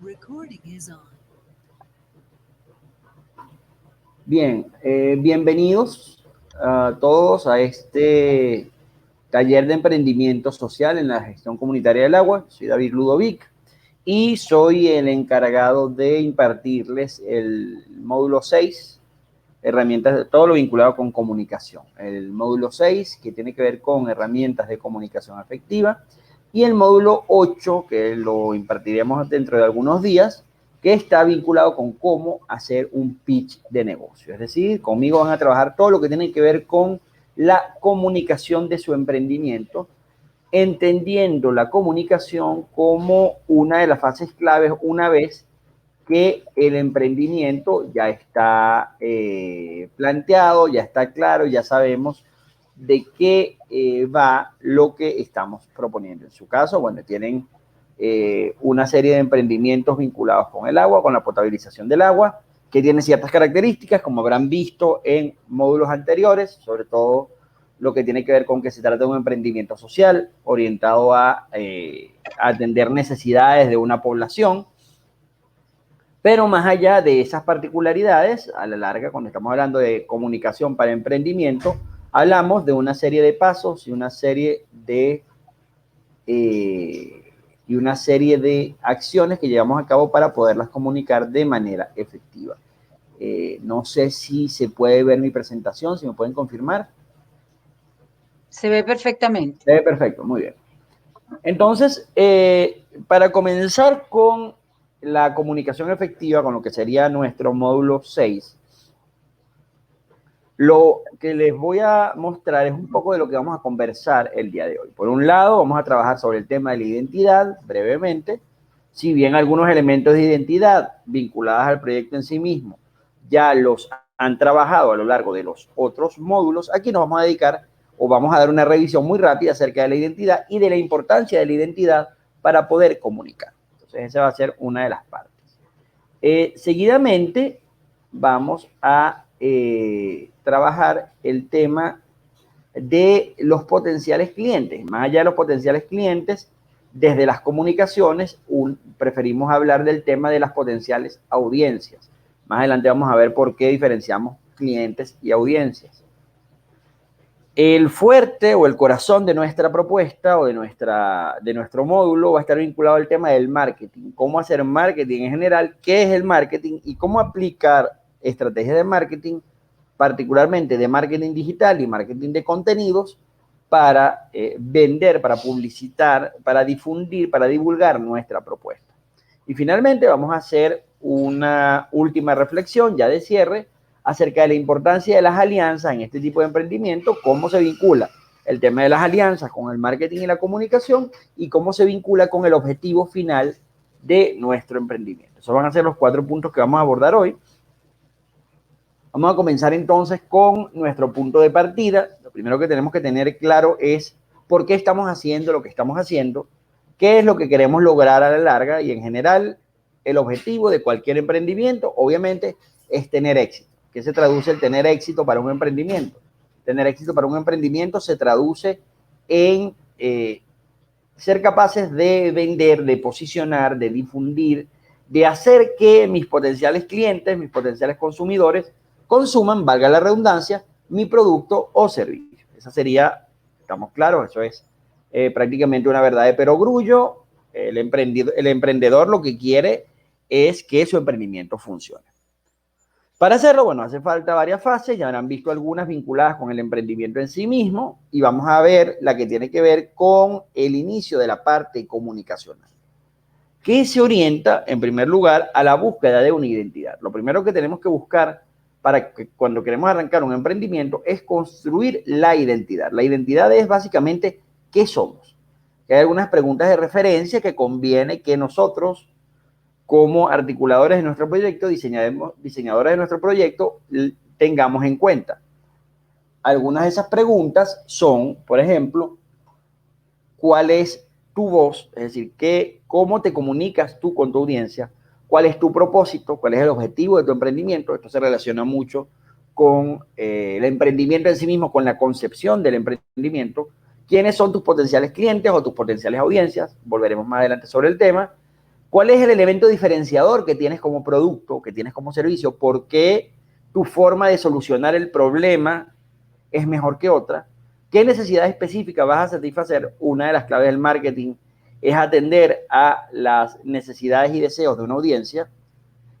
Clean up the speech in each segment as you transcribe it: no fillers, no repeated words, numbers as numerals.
Recording is on. Bien, bienvenidos a todos a este taller de emprendimiento social en la gestión comunitaria del agua. Soy David Ludovic y soy el encargado de impartirles el módulo 6, herramientas de todo lo vinculado con comunicación. El módulo 6, que tiene que ver con herramientas de comunicación efectiva, y el módulo 8, que lo impartiremos dentro de algunos días, que está vinculado con cómo hacer un pitch de negocio. Es decir, conmigo van a trabajar todo lo que tiene que ver con la comunicación de su emprendimiento, entendiendo la comunicación como una de las fases claves una vez que el emprendimiento ya está planteado, ya está claro, ya sabemos de qué va lo que estamos proponiendo. En su caso, bueno, tienen una serie de emprendimientos vinculados con el agua, con la potabilización del agua, que tienen ciertas características, como habrán visto en módulos anteriores, sobre todo lo que tiene que ver con que se trata de un emprendimiento social orientado a atender necesidades de una población. Pero más allá de esas particularidades, a la larga, cuando estamos hablando de comunicación para emprendimiento, hablamos de una serie de pasos y una serie de acciones que llevamos a cabo para poderlas comunicar de manera efectiva. No sé si se puede ver mi presentación, si me pueden confirmar. Se ve perfectamente. Se ve perfecto, muy bien. Entonces, para comenzar con la comunicación efectiva, con lo que sería nuestro módulo 6, lo que les voy a mostrar es un poco de lo que vamos a conversar el día de hoy. Por un lado, vamos a trabajar sobre el tema de la identidad, brevemente. Si bien algunos elementos de identidad vinculados al proyecto en sí mismo ya los han trabajado a lo largo de los otros módulos, aquí nos vamos a dedicar o vamos a dar una revisión muy rápida acerca de la identidad y de la importancia de la identidad para poder comunicar. Entonces, esa va a ser una de las partes. Seguidamente, vamos a trabajar el tema de los potenciales clientes. Más allá de los potenciales clientes, desde las comunicaciones, preferimos hablar del tema de las potenciales audiencias. Más adelante vamos a ver por qué diferenciamos clientes y audiencias. El fuerte o el corazón de nuestra propuesta o de nuestro módulo va a estar vinculado al tema del marketing. Cómo hacer marketing en general, qué es el marketing y cómo aplicar estrategias de marketing, particularmente de marketing digital y marketing de contenidos, para vender, para publicitar, para difundir, para divulgar nuestra propuesta. Y finalmente vamos a hacer una última reflexión ya de cierre acerca de la importancia de las alianzas en este tipo de emprendimiento, cómo se vincula el tema de las alianzas con el marketing y la comunicación y cómo se vincula con el objetivo final de nuestro emprendimiento. Esos van a ser los 4 puntos que vamos a abordar hoy. Vamos a comenzar entonces con nuestro punto de partida. Lo primero que tenemos que tener claro es por qué estamos haciendo lo que estamos haciendo, qué es lo que queremos lograr a la larga y en general el objetivo de cualquier emprendimiento, obviamente, es tener éxito. ¿Qué se traduce el tener éxito para un emprendimiento? Tener éxito para un emprendimiento se traduce en ser capaces de vender, de posicionar, de difundir, de hacer que mis potenciales clientes, mis potenciales consumidores, consuman, valga la redundancia, mi producto o servicio. Esa sería, estamos claros, eso es prácticamente una verdad de perogrullo. El emprendedor lo que quiere es que su emprendimiento funcione. Para hacerlo, bueno, hace falta varias fases, ya habrán visto algunas vinculadas con el emprendimiento en sí mismo y vamos a ver la que tiene que ver con el inicio de la parte comunicacional, que se orienta, en primer lugar, a la búsqueda de una identidad. Lo primero que tenemos que buscar para que cuando queremos arrancar un emprendimiento es construir la identidad. La identidad es básicamente qué somos. Hay algunas preguntas de referencia que conviene que nosotros, como articuladores de nuestro proyecto, diseñadores de nuestro proyecto, tengamos en cuenta. Algunas de esas preguntas son, por ejemplo, ¿cuál es tu voz? Es decir, ¿cómo te comunicas tú con tu audiencia? ¿Cuál es tu propósito? ¿Cuál es el objetivo de tu emprendimiento? Esto se relaciona mucho con el emprendimiento en sí mismo, con la concepción del emprendimiento. ¿Quiénes son tus potenciales clientes o tus potenciales audiencias? Volveremos más adelante sobre el tema. ¿Cuál es el elemento diferenciador que tienes como producto, que tienes como servicio? ¿Por qué tu forma de solucionar el problema es mejor que otra? ¿Qué necesidad específica vas a satisfacer? Una de las claves del marketing es atender a las necesidades y deseos de una audiencia.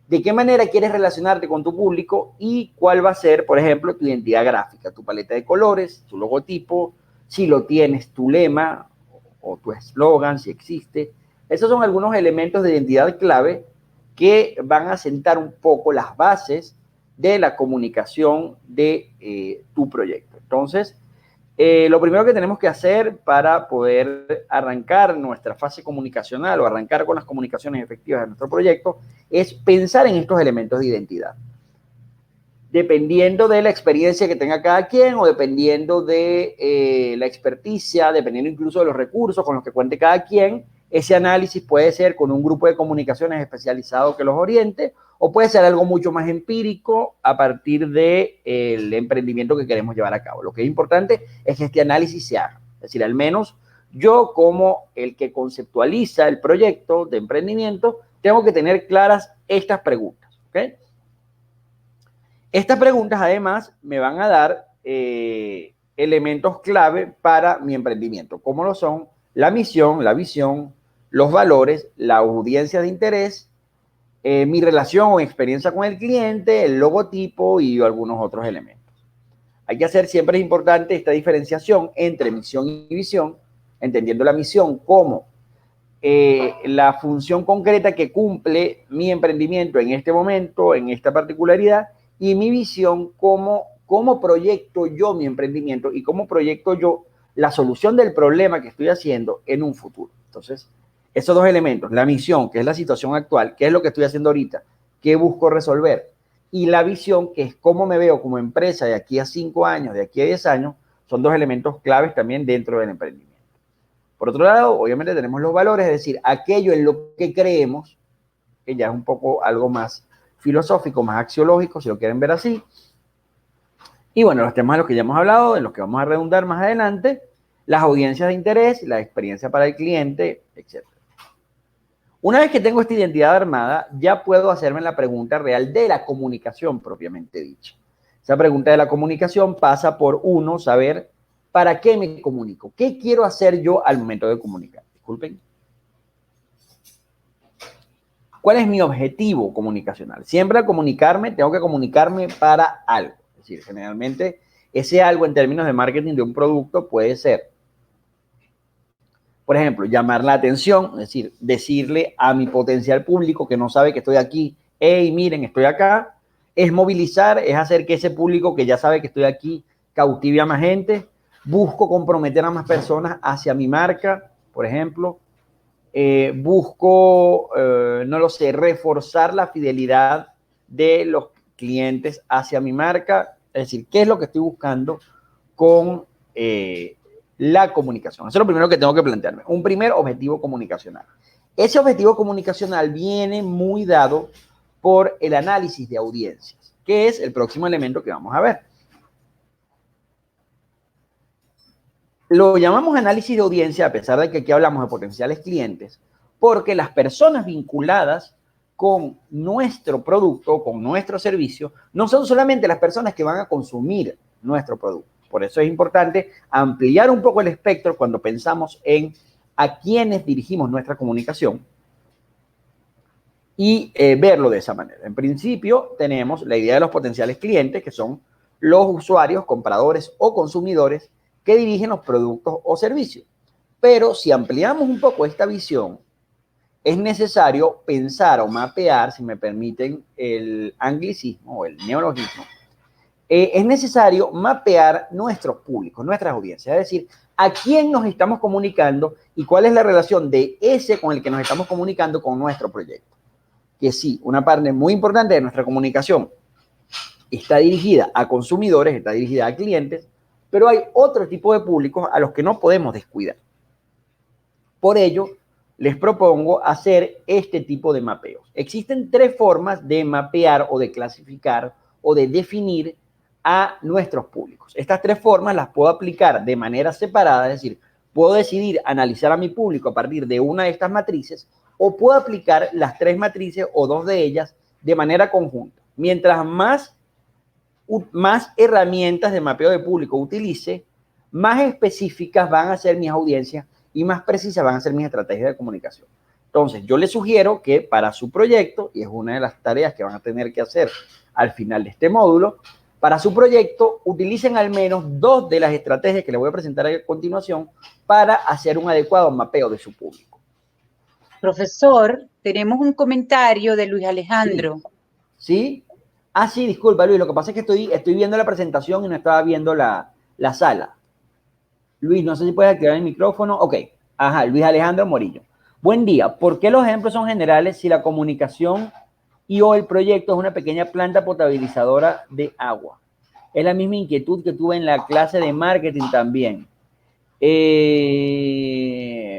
¿De qué manera quieres relacionarte con tu público? Y cuál va a ser, por ejemplo, tu identidad gráfica, tu paleta de colores, tu logotipo, si lo tienes, tu lema o tu eslogan, si existe. Esos son algunos elementos de identidad clave que van a sentar un poco las bases de la comunicación de tu proyecto. Entonces, lo primero que tenemos que hacer para poder arrancar nuestra fase comunicacional o arrancar con las comunicaciones efectivas de nuestro proyecto es pensar en estos elementos de identidad. Dependiendo de la experiencia que tenga cada quien o dependiendo de la experticia, dependiendo incluso de los recursos con los que cuente cada quien, ese análisis puede ser con un grupo de comunicaciones especializado que los oriente o puede ser algo mucho más empírico a partir del emprendimiento que queremos llevar a cabo. Lo que es importante es que este análisis se haga. Es decir, al menos yo como el que conceptualiza el proyecto de emprendimiento, tengo que tener claras estas preguntas. ¿Ok? Estas preguntas además me van a dar elementos clave para mi emprendimiento, como lo son la misión, la visión, los valores, la audiencia de interés, mi relación o experiencia con el cliente, el logotipo y algunos otros elementos. Hay que hacer siempre es importante esta diferenciación entre misión y visión, entendiendo la misión como la función concreta que cumple mi emprendimiento en este momento, en esta particularidad, y mi visión cómo proyecto yo mi emprendimiento y cómo proyecto yo la solución del problema que estoy haciendo en un futuro. Entonces, esos dos elementos, la misión, que es la situación actual, qué es lo que estoy haciendo ahorita, qué busco resolver, y la visión, que es cómo me veo como empresa de aquí a 5 años, de aquí a 10 años, son dos elementos claves también dentro del emprendimiento. Por otro lado, obviamente tenemos los valores, es decir, aquello en lo que creemos, que ya es un poco algo más filosófico, más axiológico, si lo quieren ver así. Y bueno, los temas de los que ya hemos hablado, de los que vamos a redundar más adelante, las audiencias de interés, la experiencia para el cliente, etc. Una vez que tengo esta identidad armada, ya puedo hacerme la pregunta real de la comunicación propiamente dicha. Esa pregunta de la comunicación pasa por uno, saber para qué me comunico, qué quiero hacer yo al momento de comunicar. Disculpen. ¿Cuál es mi objetivo comunicacional? Siempre al comunicarme, tengo que comunicarme para algo. Es decir, generalmente ese algo en términos de marketing de un producto puede ser, por ejemplo, llamar la atención, es decir, decirle a mi potencial público que no sabe que estoy aquí, hey, miren, estoy acá. Es movilizar, es hacer que ese público que ya sabe que estoy aquí cautive a más gente. Busco comprometer a más personas hacia mi marca, por ejemplo. Busco, no lo sé, reforzar la fidelidad de los clientes hacia mi marca. Es decir, ¿qué es lo que estoy buscando con la comunicación? Eso es lo primero que tengo que plantearme. Un primer objetivo comunicacional. Ese objetivo comunicacional viene muy dado por el análisis de audiencias, que es el próximo elemento que vamos a ver. Lo llamamos análisis de audiencia, a pesar de que aquí hablamos de potenciales clientes, porque las personas vinculadas con nuestro producto, con nuestro servicio, no son solamente las personas que van a consumir nuestro producto. Por eso es importante ampliar un poco el espectro cuando pensamos en a quiénes dirigimos nuestra comunicación y verlo de esa manera. En principio, tenemos la idea de los potenciales clientes, que son los usuarios, compradores o consumidores que dirigen los productos o servicios. Pero si ampliamos un poco esta visión, es necesario pensar o mapear, si me permiten el anglicismo o el neologismo, es necesario mapear nuestros públicos, nuestras audiencias, es decir, a quién nos estamos comunicando y cuál es la relación de ese con el que nos estamos comunicando con nuestro proyecto. Que sí, una parte muy importante de nuestra comunicación está dirigida a consumidores, está dirigida a clientes, pero hay otro tipo de públicos a los que no podemos descuidar. Por ello, les propongo hacer este tipo de mapeos. Existen 3 formas de mapear o de clasificar o de definir a nuestros públicos. Estas 3 formas las puedo aplicar de manera separada, es decir, puedo decidir analizar a mi público a partir de una de estas matrices o puedo aplicar las 3 matrices o 2 de ellas de manera conjunta. Mientras más herramientas de mapeo de público utilice, más específicas van a ser mis audiencias y más precisas van a ser mis estrategias de comunicación. Entonces, yo les sugiero que para su proyecto, y es una de las tareas que van a tener que hacer al final de este módulo, para su proyecto utilicen al menos 2 de las estrategias que les voy a presentar a continuación para hacer un adecuado mapeo de su público. Profesor, tenemos un comentario de Luis Alejandro. ¿Sí? Ah, sí, disculpa, Luis. Lo que pasa es que estoy viendo la presentación y no estaba viendo la sala. Luis, no sé si puedes activar el micrófono. Ok. Ajá, Luis Alejandro Morillo. Buen día. ¿Por qué los ejemplos son generales si la comunicación y o el proyecto es una pequeña planta potabilizadora de agua? Es la misma inquietud que tuve en la clase de marketing también.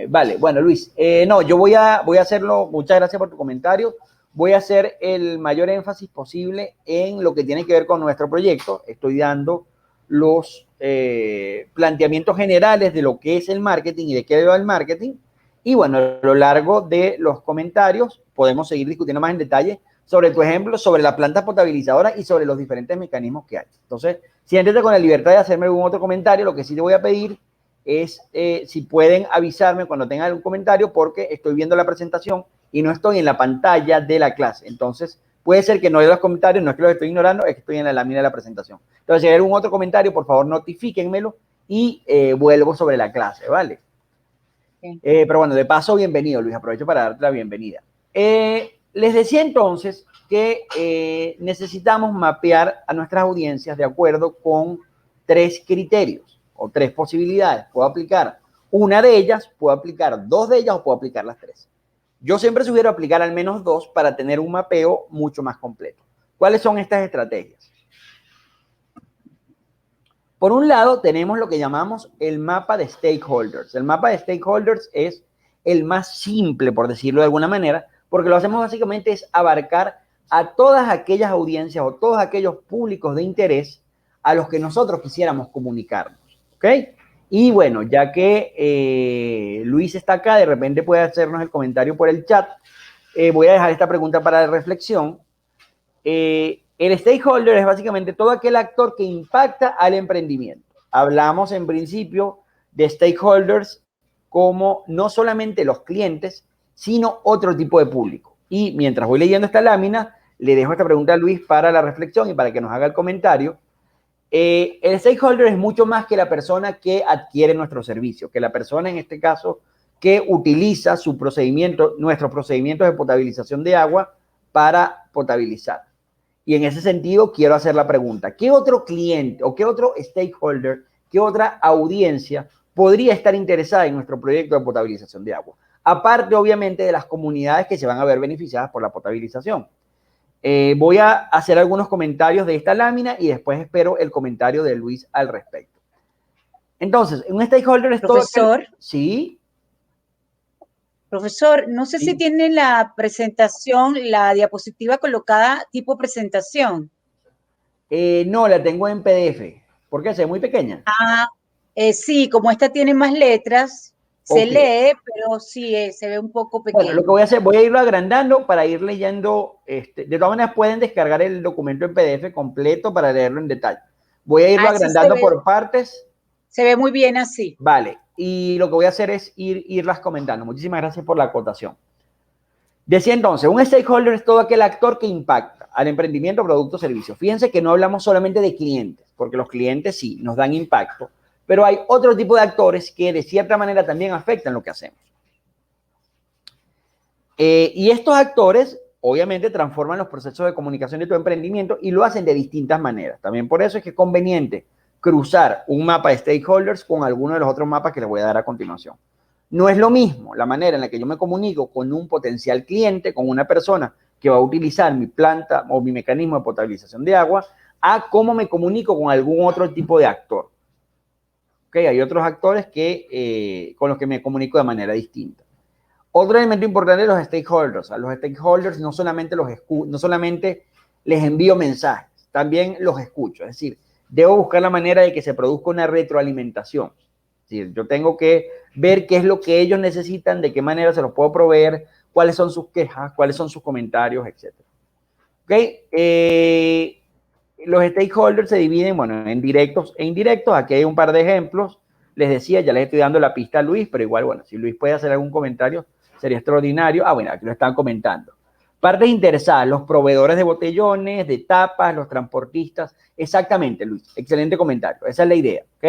Vale, bueno, Luis. No, yo voy a hacerlo. Muchas gracias por tu comentario. Voy a hacer el mayor énfasis posible en lo que tiene que ver con nuestro proyecto. Estoy dando los planteamientos generales de lo que es el marketing y de qué va el marketing. Y bueno, a lo largo de los comentarios podemos seguir discutiendo más en detalle sobre tu ejemplo, sobre la planta potabilizadora y sobre los diferentes mecanismos que hay. Entonces, siéntete con la libertad de hacerme algún otro comentario. Lo que sí te voy a pedir es si pueden avisarme cuando tengan algún comentario, porque estoy viendo la presentación y no estoy en la pantalla de la clase. Entonces, puede ser que no vea los comentarios, no es que los estoy ignorando, es que estoy en la lámina de la presentación. Entonces, si hay algún otro comentario, por favor, notifíquenmelo y vuelvo sobre la clase, ¿vale? Sí. Pero bueno, de paso, bienvenido, Luis. Aprovecho para darte la bienvenida. Les decía entonces que necesitamos mapear a nuestras audiencias de acuerdo con 3 criterios o 3 posibilidades. Puedo aplicar una de ellas, puedo aplicar 2 de ellas o puedo aplicar las 3. Yo siempre sugiero aplicar al menos 2 para tener un mapeo mucho más completo. ¿Cuáles son estas estrategias? Por un lado, tenemos lo que llamamos el mapa de stakeholders. El mapa de stakeholders es el más simple, por decirlo de alguna manera, porque lo hacemos básicamente es abarcar a todas aquellas audiencias o todos aquellos públicos de interés a los que nosotros quisiéramos comunicarnos. ¿Ok? Y bueno, ya que Luis está acá, de repente puede hacernos el comentario por el chat. Voy a dejar esta pregunta para la reflexión. El stakeholder es básicamente todo aquel actor que impacta al emprendimiento. Hablamos en principio de stakeholders como no solamente los clientes, sino otro tipo de público. Y mientras voy leyendo esta lámina, le dejo esta pregunta a Luis para la reflexión y para que nos haga el comentario. El stakeholder es mucho más que la persona que adquiere nuestro servicio, que la persona en este caso que utiliza su procedimiento, nuestros procedimientos de potabilización de agua para potabilizar. Y en ese sentido quiero hacer la pregunta, ¿qué otro cliente o qué otro stakeholder, qué otra audiencia podría estar interesada en nuestro proyecto de potabilización de agua? Aparte, obviamente, de las comunidades que se van a ver beneficiadas por la potabilización. Voy a hacer algunos comentarios de esta lámina y después espero el comentario de Luis al respecto. Entonces, un stakeholder es todo... Profesor. Sí. Profesor, no sé si tiene la presentación, la diapositiva colocada tipo presentación. No, la tengo en PDF. ¿Por qué? ¿Se ve muy pequeña? Sí, como esta tiene más letras, se lee, pero sí, se ve un poco pequeño. Bueno, lo que voy a hacer, voy a irlo agrandando para ir leyendo. De todas maneras, pueden descargar el documento en PDF completo para leerlo en detalle. Voy a irlo agrandando por partes. Se ve muy bien así. Vale, y lo que voy a hacer es irlas comentando. Muchísimas gracias por la acotación. Decía entonces, un stakeholder es todo aquel actor que impacta al emprendimiento, producto o servicio. Fíjense que no hablamos solamente de clientes, porque los clientes sí nos dan impacto, pero hay otro tipo de actores que de cierta manera también afectan lo que hacemos. Y estos actores obviamente transforman los procesos de comunicación de tu emprendimiento y lo hacen de distintas maneras. También por eso es que es conveniente cruzar un mapa de stakeholders con alguno de los otros mapas que les voy a dar a continuación. No es lo mismo la manera en la que yo me comunico con un potencial cliente, con una persona que va a utilizar mi planta o mi mecanismo de potabilización de agua, a cómo me comunico con algún otro tipo de actor. ¿Okay? Hay otros actores con los que me comunico de manera distinta. Otro elemento importante es los stakeholders. A los stakeholders no solamente les envío mensajes, también los escucho. Es decir, debo buscar la manera de que se produzca una retroalimentación. Es decir, yo tengo que ver qué es lo que ellos necesitan, de qué manera se los puedo proveer, cuáles son sus quejas, cuáles son sus comentarios, etc. ¿Ok? Los stakeholders se dividen, bueno, en directos e indirectos. Aquí hay un par de ejemplos. Les decía, ya les estoy dando la pista a Luis, pero igual, bueno, si Luis puede hacer algún comentario, sería extraordinario. Ah, bueno, aquí lo están comentando. Partes interesadas, los proveedores de botellones, de tapas, los transportistas. Exactamente, Luis. Excelente comentario. Esa es la idea, ¿ok?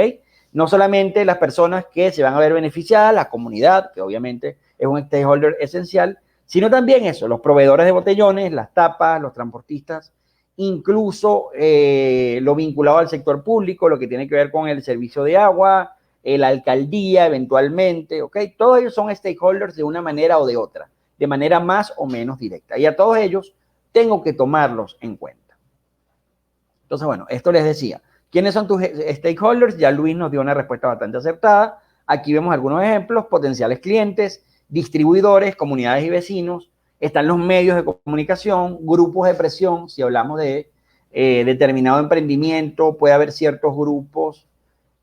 No solamente las personas que se van a ver beneficiadas, la comunidad, que obviamente es un stakeholder esencial, sino también eso, los proveedores de botellones, las tapas, los transportistas, incluso lo vinculado al sector público, lo que tiene que ver con el servicio de agua, la alcaldía eventualmente, ¿ok? Todos ellos son stakeholders de una manera o de otra, de manera más o menos directa. Y a todos ellos tengo que tomarlos en cuenta. Entonces, bueno, esto les decía. ¿Quiénes son tus stakeholders? Ya Luis nos dio una respuesta bastante acertada. Aquí vemos algunos ejemplos: potenciales clientes, distribuidores, comunidades y vecinos. Están los medios de comunicación, grupos de presión. Si hablamos de determinado emprendimiento, puede haber ciertos grupos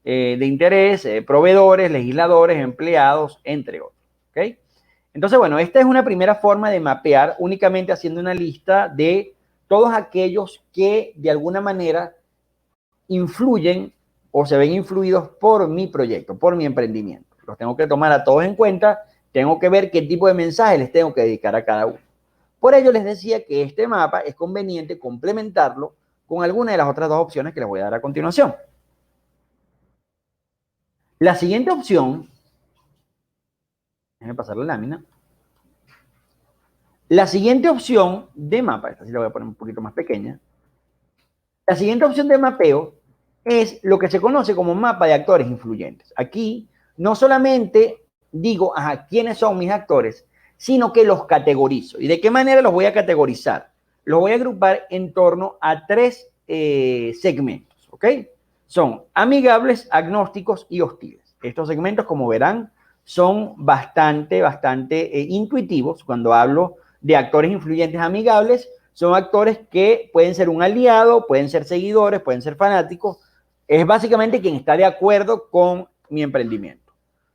de interés, proveedores, legisladores, empleados, entre otros. ¿Okay? Entonces, bueno, esta es una primera forma de mapear, únicamente haciendo una lista de todos aquellos que de alguna manera influyen o se ven influidos por mi proyecto, por mi emprendimiento. Los tengo que tomar a todos en cuenta, tengo que ver qué tipo de mensaje les tengo que dedicar a cada uno. Por ello les decía que este mapa es conveniente complementarlo con alguna de las otras dos opciones que les voy a dar a continuación. La siguiente opción, déjenme pasar la lámina. La siguiente opción de mapa, esta sí la voy a poner un poquito más pequeña. La siguiente opción de mapeo es lo que se conoce como mapa de actores influyentes. Aquí no solamente digo, ajá, quiénes son mis actores, sino que los categorizo. ¿Y de qué manera los voy a categorizar? Los voy a agrupar en torno a tres segmentos, ¿ok? Son amigables, agnósticos y hostiles. Estos segmentos, como verán, son bastante intuitivos. Cuando hablo de actores influyentes amigables, son actores que pueden ser un aliado, pueden ser seguidores, pueden ser fanáticos. Es básicamente quien está de acuerdo con mi emprendimiento.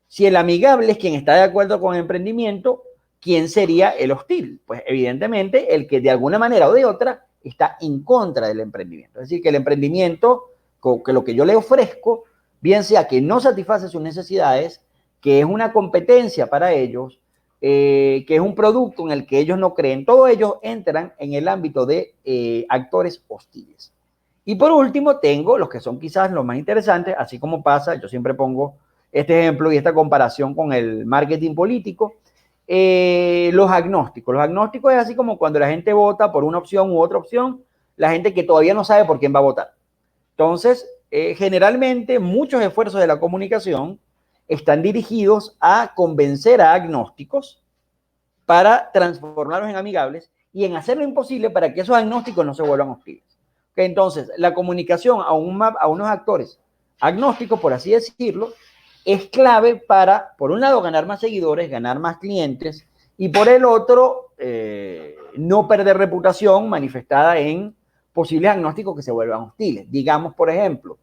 Si el amigable es quien está de acuerdo con el emprendimiento, ¿quién sería el hostil? Pues evidentemente el que de alguna manera o de otra está en contra del emprendimiento. Es decir, que el emprendimiento, que lo que yo le ofrezco, bien sea que no satisface sus necesidades, que es una competencia para ellos, que es un producto en el que ellos no creen, todos ellos entran en el ámbito de actores hostiles. Y por último tengo los que son quizás los más interesantes, así como pasa, yo siempre pongo este ejemplo y esta comparación con el marketing político, los agnósticos. Los agnósticos es así como cuando la gente vota por una opción u otra opción, la gente que todavía no sabe por quién va a votar. Entonces, generalmente muchos esfuerzos de la comunicación están dirigidos a convencer a agnósticos para transformarlos en amigables y en hacer lo imposible para que esos agnósticos no se vuelvan hostiles. Okay, entonces, la comunicación a unos actores agnósticos, por así decirlo, es clave para, por un lado, ganar más seguidores, ganar más clientes, y por el otro, no perder reputación manifestada en posibles agnósticos que se vuelvan hostiles. Digamos, por ejemplo,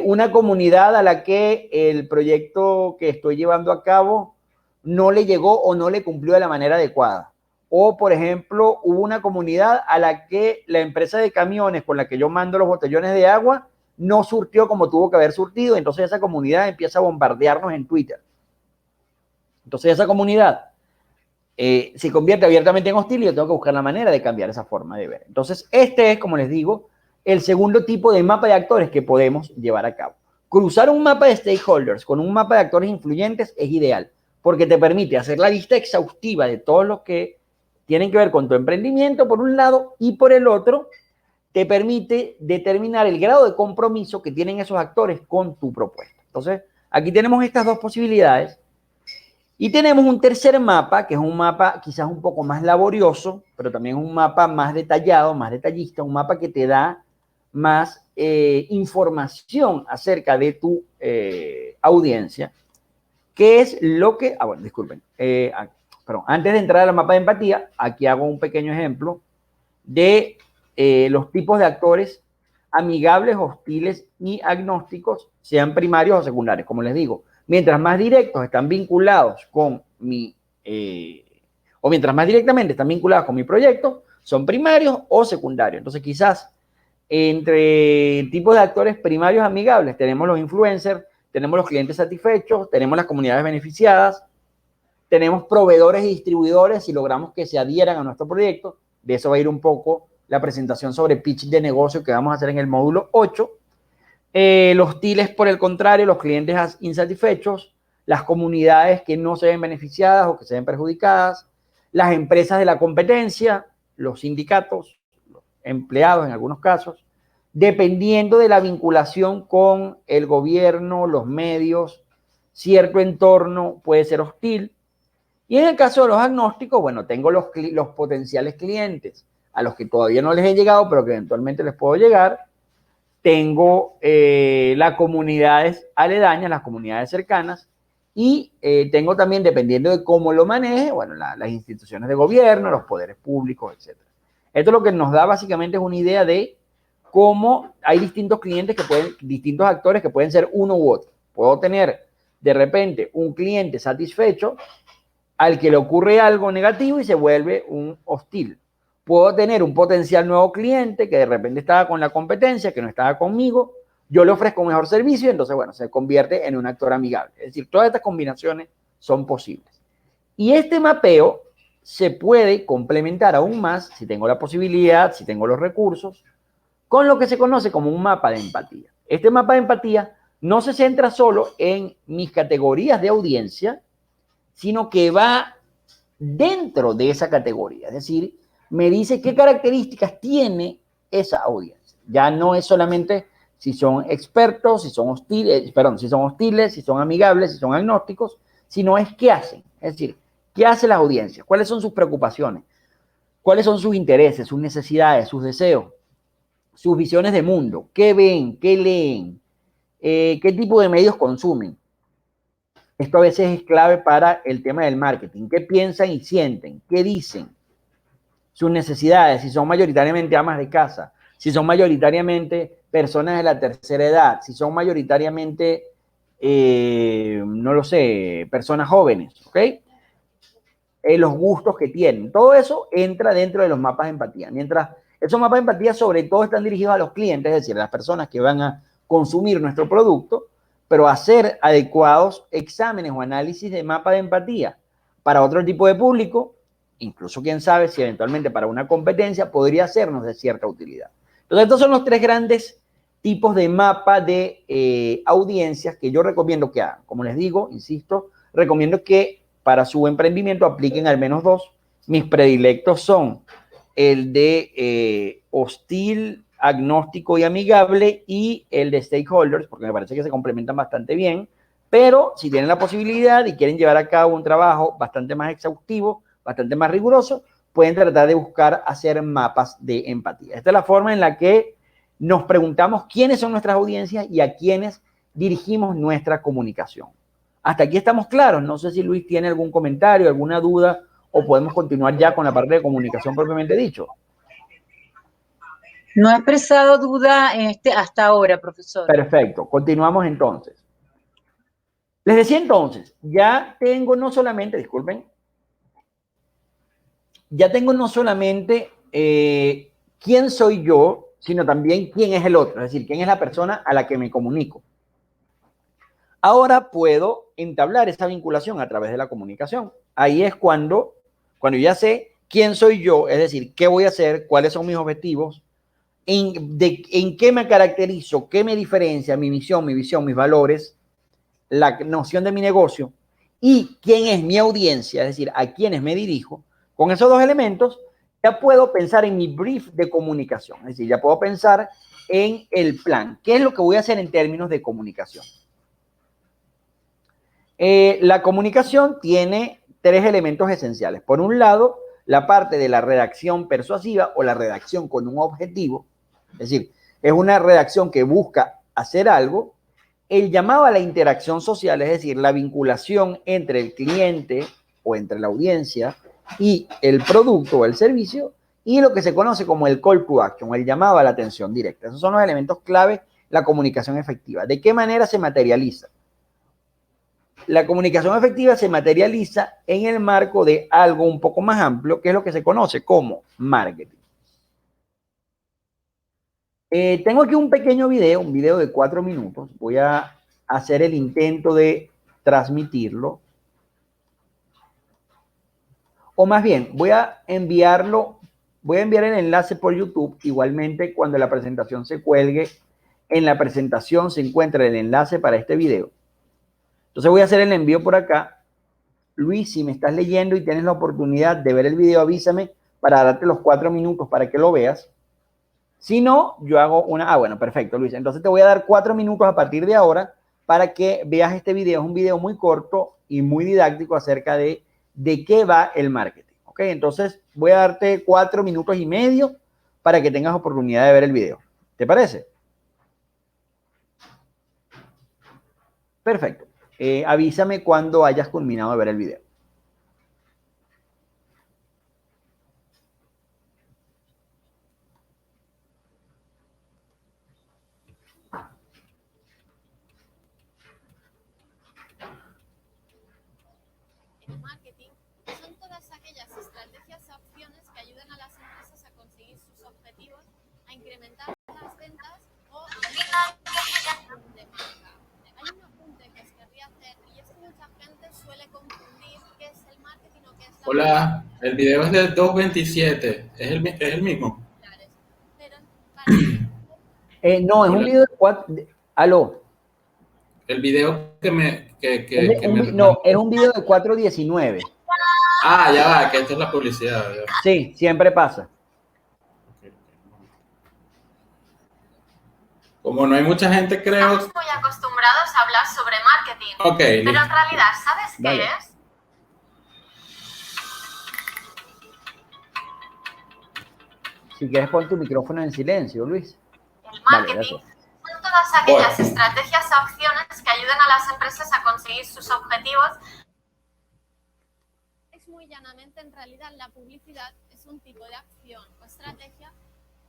una comunidad a la que el proyecto que estoy llevando a cabo no le llegó o no le cumplió de la manera adecuada. O, por ejemplo, hubo una comunidad a la que la empresa de camiones con la que yo mando los botellones de agua no surtió como tuvo que haber surtido. Entonces esa comunidad empieza a bombardearnos en Twitter. Entonces esa comunidad se convierte abiertamente en hostil y yo tengo que buscar la manera de cambiar esa forma de ver. Entonces este es, como les digo, el segundo tipo de mapa de actores que podemos llevar a cabo. Cruzar un mapa de stakeholders con un mapa de actores influyentes es ideal, porque te permite hacer la lista exhaustiva de todos los que tienen que ver con tu emprendimiento, por un lado, y por el otro, te permite determinar el grado de compromiso que tienen esos actores con tu propuesta. Entonces, aquí tenemos estas dos posibilidades. Y tenemos un tercer mapa, que es un mapa quizás un poco más laborioso, pero también un mapa más detallado, más detallista, un mapa que te da más información acerca de tu audiencia, que es lo que... bueno, disculpen. Perdón, antes de entrar al mapa de empatía, aquí hago un pequeño ejemplo de los tipos de actores amigables, hostiles y agnósticos, sean primarios o secundarios. Como les digo, mientras más directos están vinculados con mi o mientras más directamente están vinculadas con mi proyecto, son primarios o secundarios. Entonces, quizás entre tipos de actores primarios amigables tenemos los influencers, tenemos los clientes satisfechos, tenemos las comunidades beneficiadas, tenemos proveedores y distribuidores si logramos que se adhieran a nuestro proyecto. De eso va a ir un poco la presentación sobre pitch de negocio que vamos a hacer en el módulo 8. Los TILs, por el contrario, los clientes insatisfechos, las comunidades que no se ven beneficiadas o que se ven perjudicadas, las empresas de la competencia, los sindicatos, los empleados en algunos casos, dependiendo de la vinculación con el gobierno, los medios, cierto entorno puede ser hostil. Y en el caso de los agnósticos, bueno, tengo los potenciales clientes a los que todavía no les he llegado, pero que eventualmente les puedo llegar. Tengo las comunidades aledañas, las comunidades cercanas, y tengo también, dependiendo de cómo lo maneje, bueno, las instituciones de gobierno, los poderes públicos, etc. Esto lo que nos da básicamente es una idea de cómo hay distintos clientes distintos actores que pueden ser uno u otro. Puedo tener de repente un cliente satisfecho al que le ocurre algo negativo y se vuelve un hostil. Puedo tener un potencial nuevo cliente que de repente estaba con la competencia, que no estaba conmigo, yo le ofrezco un mejor servicio y entonces, bueno, se convierte en un actor amigable. Es decir, todas estas combinaciones son posibles. Y este mapeo se puede complementar aún más, si tengo la posibilidad, si tengo los recursos, con lo que se conoce como un mapa de empatía. Este mapa de empatía no se centra solo en mis categorías de audiencia, sino que va dentro de esa categoría. Es decir, me dice qué características tiene esa audiencia. Ya no es solamente si son expertos, si son hostiles, si son amigables, si son agnósticos, sino es qué hacen. Es decir, qué hace la audiencia, cuáles son sus preocupaciones, cuáles son sus intereses, sus necesidades, sus deseos, sus visiones de mundo, qué ven, qué leen, qué tipo de medios consumen. Esto a veces es clave para el tema del marketing. ¿Qué piensan y sienten? ¿Qué dicen? Sus necesidades, si son mayoritariamente amas de casa, si son mayoritariamente personas de la tercera edad, si son mayoritariamente, no lo sé, personas jóvenes, ¿ok? Los gustos que tienen. Todo eso entra dentro de los mapas de empatía. Mientras esos mapas de empatía sobre todo están dirigidos a los clientes, es decir, a las personas que van a consumir nuestro producto, pero hacer adecuados exámenes o análisis de mapa de empatía para otro tipo de público, incluso quién sabe si eventualmente para una competencia podría sernos de cierta utilidad. Entonces, estos son los tres grandes tipos de mapa de audiencias que yo recomiendo que hagan. Como les digo, insisto, recomiendo que para su emprendimiento apliquen al menos dos. Mis predilectos son el de hostil, agnóstico y amigable, y el de stakeholders, porque me parece que se complementan bastante bien, pero si tienen la posibilidad y quieren llevar a cabo un trabajo bastante más exhaustivo, bastante más riguroso, pueden tratar de buscar hacer mapas de empatía. Esta es la forma en la que nos preguntamos quiénes son nuestras audiencias y a quiénes dirigimos nuestra comunicación. Hasta aquí estamos claros. No sé si Luis tiene algún comentario, alguna duda, o podemos continuar ya con la parte de comunicación propiamente dicho. No he expresado duda hasta ahora, profesor. Perfecto, continuamos entonces. Les decía entonces, ya tengo no solamente quién soy yo, sino también quién es el otro, es decir, quién es la persona a la que me comunico. Ahora puedo entablar esa vinculación a través de la comunicación. Ahí es cuando ya sé quién soy yo, es decir, qué voy a hacer, cuáles son mis objetivos, en qué me caracterizo, qué me diferencia, mi misión, mi visión, mis valores, la noción de mi negocio y quién es mi audiencia, es decir, a quiénes me dirijo. Con esos dos elementos ya puedo pensar en mi brief de comunicación, es decir, ya puedo pensar en el plan. ¿Qué es lo que voy a hacer en términos de comunicación? La comunicación tiene tres elementos esenciales. Por un lado, la parte de la redacción persuasiva o la redacción con un objetivo, es decir, es una redacción que busca hacer algo. El llamado a la interacción social, es decir, la vinculación entre el cliente o entre la audiencia y el producto o el servicio, y lo que se conoce como el call to action, el llamado a la atención directa. Esos son los elementos clave de la comunicación efectiva. ¿De qué manera se materializa? La comunicación efectiva se materializa en el marco de algo un poco más amplio, que es lo que se conoce como marketing. Tengo aquí un pequeño video, un video de 4 minutos. Voy a hacer el intento de transmitirlo. O más bien, voy a enviar el enlace por YouTube. Igualmente, cuando la presentación se cuelgue, en la presentación se encuentra el enlace para este video. Entonces voy a hacer el envío por acá. Luis, si me estás leyendo y tienes la oportunidad de ver el video, avísame para darte los 4 minutos para que lo veas. Si no, yo hago una... bueno, perfecto, Luis. Entonces te voy a dar 4 minutos a partir de ahora para que veas este video. Es un video muy corto y muy didáctico acerca de qué va el marketing. ¿Ok? Entonces voy a darte 4 minutos y medio para que tengas oportunidad de ver el video. ¿Te parece? Perfecto. Avísame cuando hayas culminado de ver el video. Marketing son todas aquellas estrategias o opciones que ayudan a las empresas a conseguir sus objetivos, a incrementar las ventas o de marca. Hay un apunte que os querría hacer y es que mucha gente suele confundir qué es el marketing o qué es la... Hola, el video es del 227, ¿es el mismo? Pero para No, es un video de 4... ¿Aló? El video que me No, mandó. es un video de 4:19. Ah, ya va, que esta es la publicidad. Ya. Sí, siempre pasa. Como no hay mucha gente, creo... estamos muy acostumbrados a hablar sobre marketing, Ok, pero listo. en realidad, ¿sabes qué Dale. es? Si quieres, pon tu micrófono en silencio, Luis. El Vale, marketing gracias. son todas aquellas estrategias o opciones que ayudan a las empresas a conseguir sus objetivos. Es muy llanamente, en realidad, la publicidad es un tipo de acción o estrategia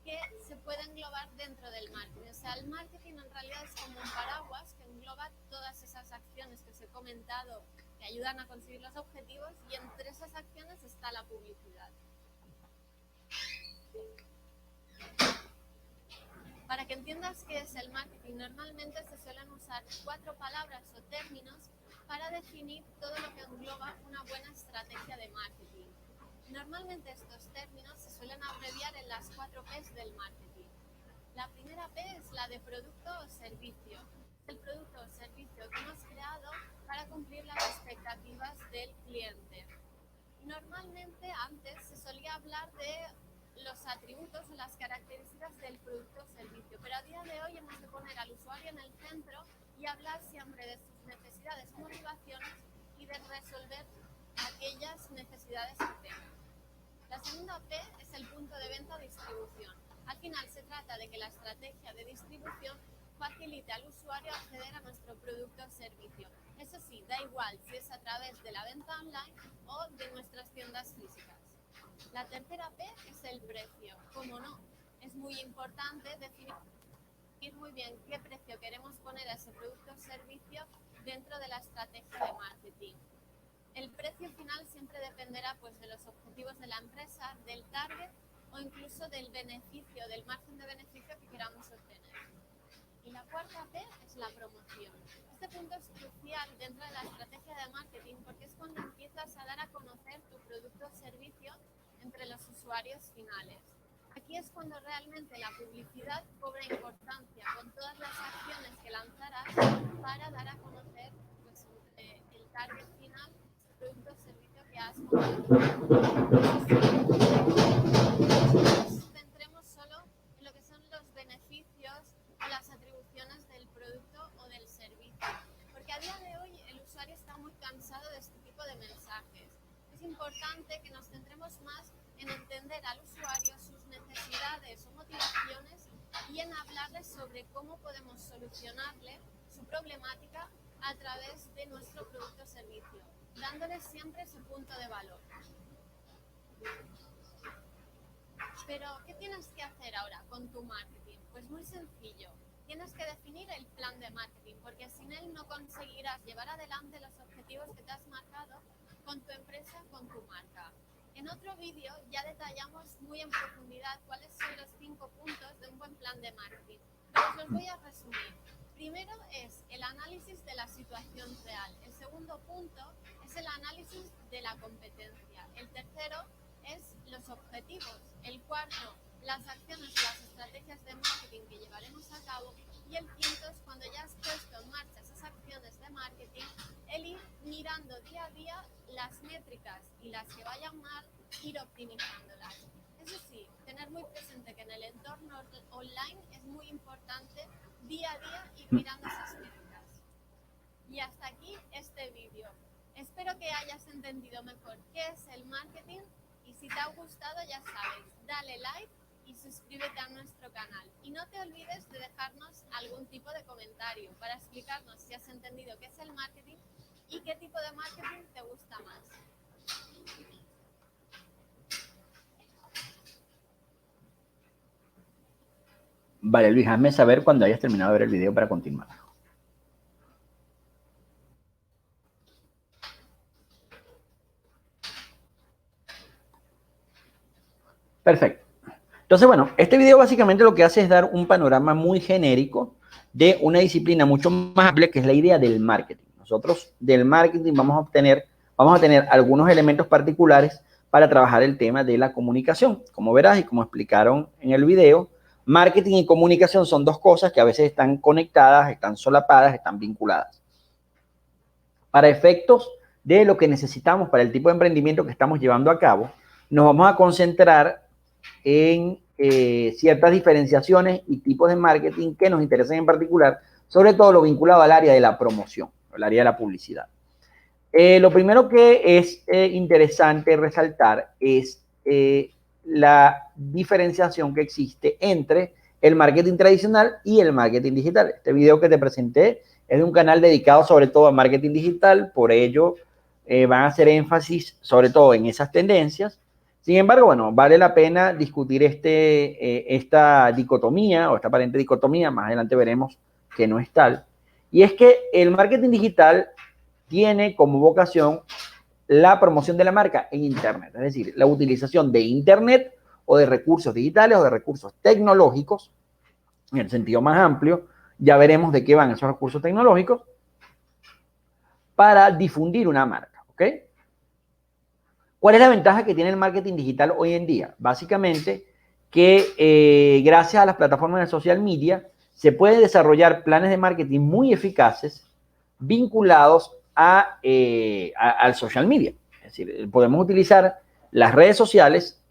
que se puede englobar dentro del marketing. O sea, el marketing en realidad es como un paraguas que engloba todas esas acciones que os he comentado que ayudan a conseguir los objetivos, y entre esas acciones está la publicidad. Para que entiendas qué es el marketing, normalmente se suelen usar 4 palabras o términos para definir todo lo que engloba una buena estrategia de marketing. Normalmente estos términos se suelen abreviar en las 4 P's del marketing. La primera P es la de producto o servicio. Es el producto o servicio que hemos creado para cumplir las expectativas del cliente. Normalmente antes se solía hablar de los atributos o las características del producto o servicio, pero a día de hoy hemos de poner al usuario en el centro y hablar siempre de sus necesidades y motivaciones y de resolver aquellas necesidades que tengan. La segunda P es el punto de venta o distribución. Al final se trata de que la estrategia de distribución facilite al usuario acceder a nuestro producto o servicio. Eso sí, da igual si es a través de la venta online o de nuestras tiendas físicas. La tercera P es el precio. Como no, es muy importante definir muy bien qué precio queremos poner a ese producto o servicio dentro de la estrategia de marketing. El precio final siempre dependerá pues, de los objetivos de la empresa, del target o incluso del beneficio, del margen de beneficio que queramos obtener. Y la cuarta P es la promoción. Este punto es crucial dentro de la estrategia de marketing porque es cuando empiezas a dar a conocer tu producto o servicio entre los usuarios finales. Aquí es cuando realmente la publicidad cobra importancia, con todas las acciones que lanzarás para dar a conocer pues, el target final, el producto o servicio que has montado. Nos centremos solo en lo que son los beneficios o las atribuciones del producto o del servicio, porque a día de hoy el usuario está muy cansado de este tipo de mensajes. Es importante que nos centremos más en entender al usuario, sus necesidades o motivaciones y en hablarles sobre cómo podemos solucionarle su problemática a través de nuestro producto o servicio, dándoles siempre su punto de valor. Pero, ¿qué tienes que hacer ahora con tu marketing? Pues muy sencillo. tienes que definir el plan de marketing, porque sin él no conseguirás llevar adelante los objetivos que te has marcado con tu empresa, con tu marca. En otro vídeo ya detallamos muy en profundidad cuáles son los 5 puntos de un buen plan de marketing, pero os los voy a resumir. Primero es el análisis de la situación real. El segundo punto es el análisis de la competencia. El tercero es los objetivos. El cuarto, las acciones y las estrategias de marketing que llevaremos a cabo. Y el quinto es cuando ya has puesto en marcha esas acciones de marketing, el ir mirando día a día las métricas y las que vayan mal, ir optimizándolas. Eso sí, tener muy presente que en el entorno online es muy importante día a día ir mirando esas métricas. Y hasta aquí este vídeo. Espero que hayas entendido mejor qué es el marketing y si te ha gustado ya sabes, dale like y suscríbete a nuestro canal. Y no te olvides de dejarnos algún tipo de comentario para explicarnos si has entendido qué es el marketing y qué tipo de marketing te gusta más. Vale, Luis, hazme saber cuando hayas terminado de ver el video para continuar. Perfecto. Entonces, bueno, este video básicamente lo que hace es dar un panorama muy genérico de una disciplina mucho más amplia que es la idea del marketing. Nosotros del marketing vamos a tener algunos elementos particulares para trabajar el tema de la comunicación. Como verás y como explicaron en el video, marketing y comunicación son dos cosas que a veces están conectadas, están solapadas, están vinculadas. Para efectos de lo que necesitamos para el tipo de emprendimiento que estamos llevando a cabo, nos vamos a concentrar en ciertas diferenciaciones y tipos de marketing que nos interesan en particular, sobre todo lo vinculado al área de la promoción, al área de la publicidad. Lo primero que es interesante resaltar es la diferenciación que existe entre el marketing tradicional y el marketing digital. Este video que te presenté es de un canal dedicado sobre todo a marketing digital, por ello van a hacer énfasis sobre todo en esas tendencias. Sin embargo, bueno, vale la pena discutir esta dicotomía o esta aparente dicotomía, más adelante veremos que no es tal, y es que el marketing digital tiene como vocación la promoción de la marca en Internet, es decir, la utilización de Internet o de recursos digitales o de recursos tecnológicos, en el sentido más amplio, ya veremos de qué van esos recursos tecnológicos, para difundir una marca, ¿ok? ¿Cuál es la ventaja que tiene el marketing digital hoy en día? Básicamente que gracias a las plataformas de social media se pueden desarrollar planes de marketing muy eficaces vinculados al social media. Es decir, podemos utilizar las redes sociales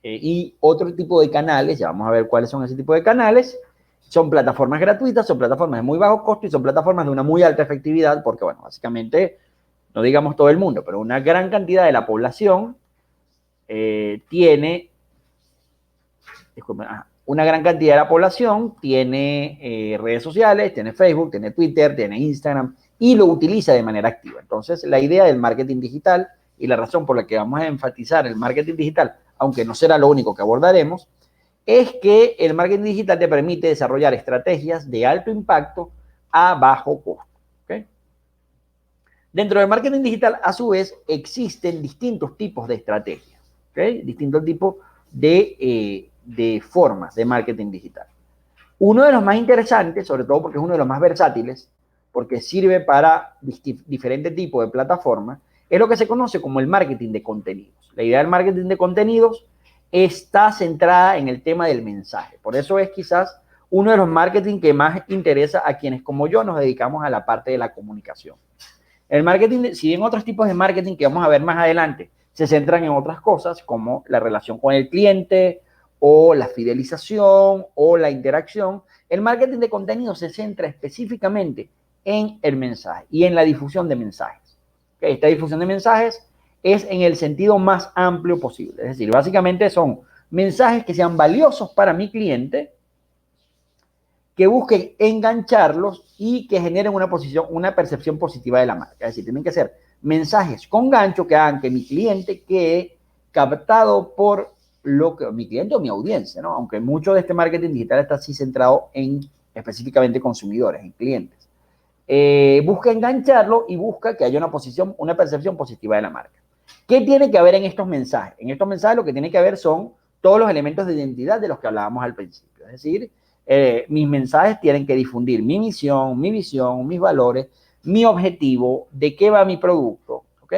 y otro tipo de canales, ya vamos a ver cuáles son ese tipo de canales. Son plataformas gratuitas, son plataformas de muy bajo costo y son plataformas de una muy alta efectividad porque, bueno, básicamente, no digamos todo el mundo, pero una gran cantidad de la población tiene redes sociales, tiene Facebook, tiene Twitter, tiene Instagram y lo utiliza de manera activa. Entonces, la idea del marketing digital y la razón por la que vamos a enfatizar el marketing digital, aunque no será lo único que abordaremos, es que el marketing digital te permite desarrollar estrategias de alto impacto a bajo costo. ¿Okay? Dentro del marketing digital, a su vez, existen distintos tipos de estrategias, ¿okay? Distintos tipos de formas de marketing digital. Uno de los más interesantes, sobre todo porque es uno de los más versátiles, porque sirve para diferentes tipos de plataformas, es lo que se conoce como el marketing de contenidos. La idea del marketing de contenidos está centrada en el tema del mensaje. Por eso es quizás uno de los marketing que más interesa a quienes como yo nos dedicamos a la parte de la comunicación. El marketing, si bien otros tipos de marketing que vamos a ver más adelante se centran en otras cosas como la relación con el cliente o la fidelización o la interacción, el marketing de contenido se centra específicamente en el mensaje y en la difusión de mensajes. Esta difusión de mensajes es en el sentido más amplio posible. Es decir, básicamente son mensajes que sean valiosos para mi cliente, que busquen engancharlos y que generen una percepción positiva de la marca. Es decir, tienen que ser mensajes con gancho que hagan que mi cliente quede captado por lo que mi cliente o mi audiencia, ¿no? Aunque mucho de este marketing digital está así centrado en específicamente consumidores y clientes. Busca engancharlo y busca que haya una percepción positiva de la marca. ¿Qué tiene que haber en estos mensajes? En estos mensajes lo que tiene que haber son todos los elementos de identidad de los que hablábamos al principio. Es decir, mis mensajes tienen que difundir mi misión, mi visión, mis valores, mi objetivo, de qué va mi producto, ¿ok?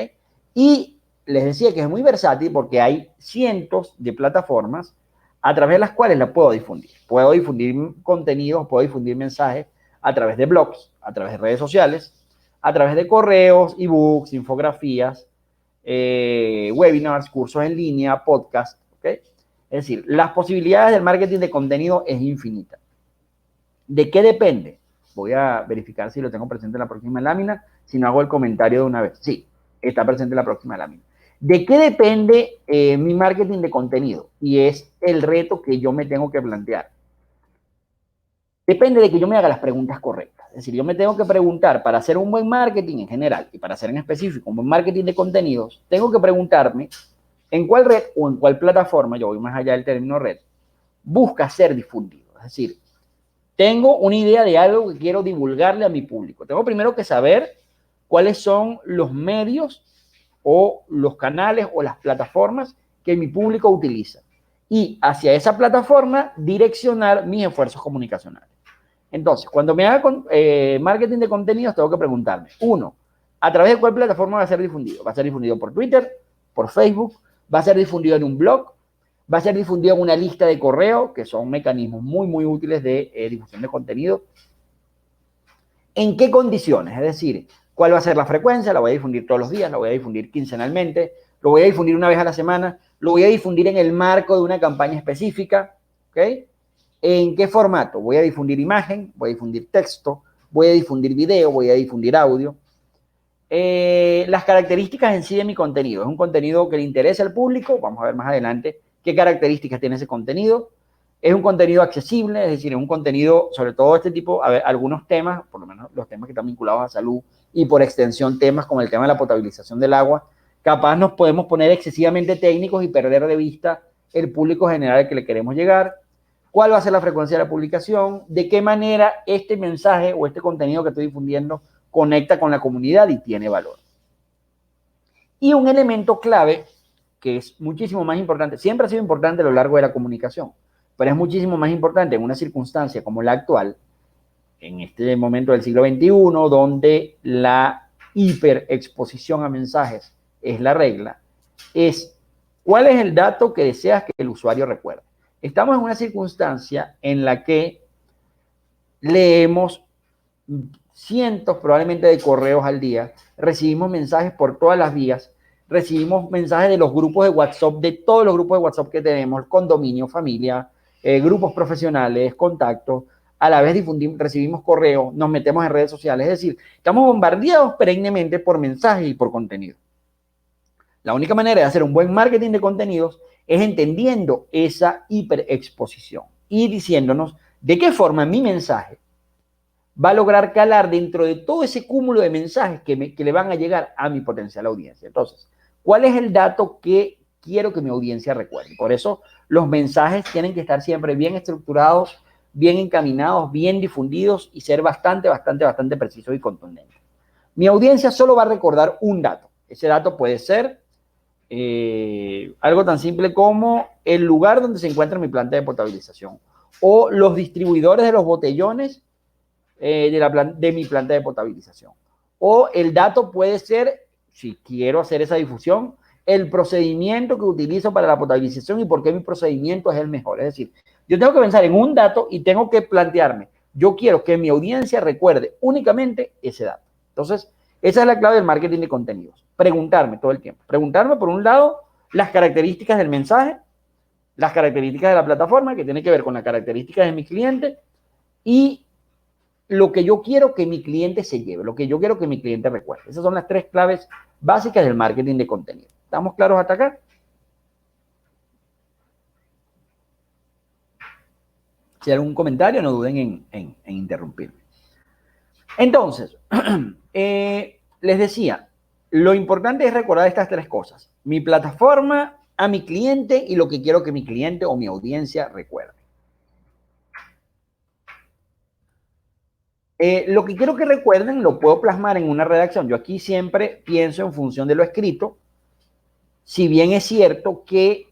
Y les decía que es muy versátil porque hay cientos de plataformas a través de las cuales la puedo difundir. Puedo difundir contenidos, puedo difundir mensajes a través de blogs, a través de redes sociales, a través de correos, ebooks, infografías, webinars, cursos en línea, podcasts, ¿ok? Es decir, las posibilidades del marketing de contenido es infinita. ¿De qué depende? Voy a verificar si lo tengo presente en la próxima lámina, si no hago el comentario de una vez. Sí, está presente en la próxima lámina. ¿De qué depende mi marketing de contenido? Y es el reto que yo me tengo que plantear. Depende de que yo me haga las preguntas correctas. Es decir, yo me tengo que preguntar, para hacer un buen marketing en general y para hacer en específico un buen marketing de contenidos, tengo que preguntarme en cuál red o en cuál plataforma, yo voy más allá del término red, busca ser difundido. Es decir, tengo una idea de algo que quiero divulgarle a mi público. Tengo primero que saber cuáles son los medios o los canales o las plataformas que mi público utiliza. Y hacia esa plataforma direccionar mis esfuerzos comunicacionales. Entonces, cuando me haga marketing de contenidos, tengo que preguntarme, uno, ¿a través de cuál plataforma va a ser difundido? ¿Va a ser difundido por Twitter, por Facebook? ¿Va a ser difundido en un blog? ¿Va a ser difundido en una lista de correo? Que son mecanismos muy, muy útiles de difusión de contenido. ¿En qué condiciones? Es decir, ¿cuál va a ser la frecuencia? ¿La voy a difundir todos los días? ¿La voy a difundir quincenalmente? ¿Lo voy a difundir una vez a la semana? ¿Lo voy a difundir en el marco de una campaña específica? ¿Ok? ¿En qué formato? Voy a difundir imagen, voy a difundir texto, voy a difundir video, voy a difundir audio. Las características en sí de mi contenido. ¿Es un contenido que le interesa al público? Vamos a ver más adelante qué características tiene ese contenido. ¿Es un contenido accesible? Es decir, es un contenido, sobre todo este tipo, a ver, algunos temas, por lo menos los temas que están vinculados a salud y por extensión temas como el tema de la potabilización del agua, capaz nos podemos poner excesivamente técnicos y perder de vista el público general al que le queremos llegar. ¿Cuál va a ser la frecuencia de la publicación? ¿De qué manera este mensaje o este contenido que estoy difundiendo conecta con la comunidad y tiene valor? Y un elemento clave que es muchísimo más importante, siempre ha sido importante a lo largo de la comunicación, pero es muchísimo más importante en una circunstancia como la actual, en este momento del siglo XXI, donde la hiperexposición a mensajes es la regla, es ¿cuál es el dato que deseas que el usuario recuerde? Estamos en una circunstancia en la que leemos cientos probablemente de correos al día, recibimos mensajes por todas las vías, recibimos mensajes de los grupos de WhatsApp, de todos los grupos de WhatsApp que tenemos, condominio, familia, grupos profesionales, contactos, a la vez recibimos correos, nos metemos en redes sociales, es decir, estamos bombardeados perennemente por mensajes y por contenido. La única manera de hacer un buen marketing de contenidos es entendiendo esa hiperexposición y diciéndonos de qué forma mi mensaje va a lograr calar dentro de todo ese cúmulo de mensajes que le van a llegar a mi potencial audiencia. Entonces, ¿cuál es el dato que quiero que mi audiencia recuerde? Por eso los mensajes tienen que estar siempre bien estructurados, bien encaminados, bien difundidos y ser bastante precisos y contundentes. Mi audiencia solo va a recordar un dato. Ese dato puede ser algo tan simple como el lugar donde se encuentra mi planta de potabilización o los distribuidores de los botellones de mi planta de potabilización. O el dato puede ser, si quiero hacer esa difusión, el procedimiento que utilizo para la potabilización y por qué mi procedimiento es el mejor. Es decir, yo tengo que pensar en un dato y tengo que plantearme, yo quiero que mi audiencia recuerde únicamente ese dato. Entonces, esa es la clave del marketing de contenidos. Preguntarme todo el tiempo. Preguntarme, por un lado, las características del mensaje, las características de la plataforma, que tiene que ver con las características de mi cliente, y lo que yo quiero que mi cliente se lleve, lo que yo quiero que mi cliente recuerde. Esas son las tres claves básicas del marketing de contenido. ¿Estamos claros hasta acá? Si hay algún comentario, no duden en interrumpirme. Entonces, les decía, lo importante es recordar estas tres cosas. Mi plataforma, a mi cliente y lo que quiero que mi cliente o mi audiencia recuerde. Lo que quiero que recuerden lo puedo plasmar en una redacción. Yo aquí siempre pienso en función de lo escrito, si bien es cierto que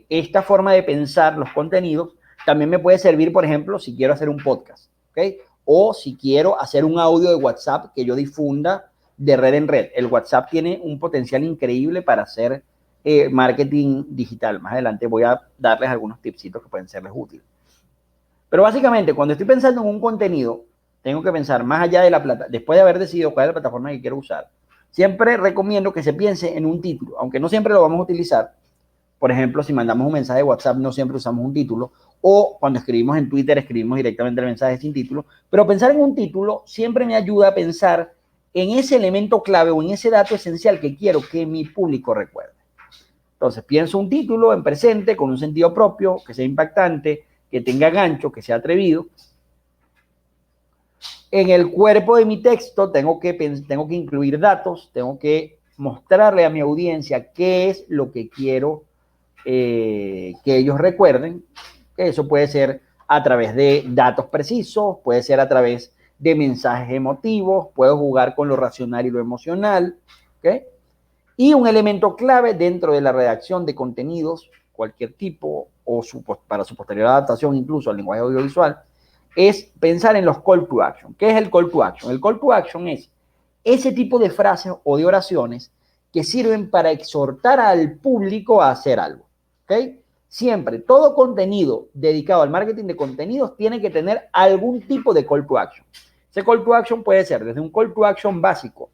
esta forma de pensar los contenidos también me puede servir, por ejemplo, si quiero hacer un podcast, ¿ok? O si quiero hacer un audio de WhatsApp que yo difunda de red en red. El WhatsApp tiene un potencial increíble para hacer marketing digital. Más adelante voy a darles algunos tipsitos que pueden serles útiles. Pero básicamente, cuando estoy pensando en un contenido, tengo que pensar más allá de la plataforma, después de haber decidido cuál es la plataforma que quiero usar. Siempre recomiendo que se piense en un título, aunque no siempre lo vamos a utilizar. Por ejemplo, si mandamos un mensaje de WhatsApp, no siempre usamos un título. O cuando escribimos en Twitter, escribimos directamente el mensaje sin título. Pero pensar en un título siempre me ayuda a pensar en ese elemento clave o en ese dato esencial que quiero que mi público recuerde. Entonces, pienso un título en presente con un sentido propio, que sea impactante, que tenga gancho, que sea atrevido. En el cuerpo de mi texto tengo que incluir datos, tengo que mostrarle a mi audiencia qué es lo que quiero que ellos recuerden. Eso puede ser a través de datos precisos, puede ser a través de mensajes emotivos, puedo jugar con lo racional y lo emocional, ¿ok? Y un elemento clave dentro de la redacción de contenidos, cualquier tipo, o para su posterior adaptación incluso al lenguaje audiovisual, es pensar en los call to action. ¿Qué es el call to action? El call to action es ese tipo de frases o de oraciones que sirven para exhortar al público a hacer algo. ¿Ok? Siempre, todo contenido dedicado al marketing de contenidos tiene que tener algún tipo de call to action. Ese call to action puede ser desde un call to action básico,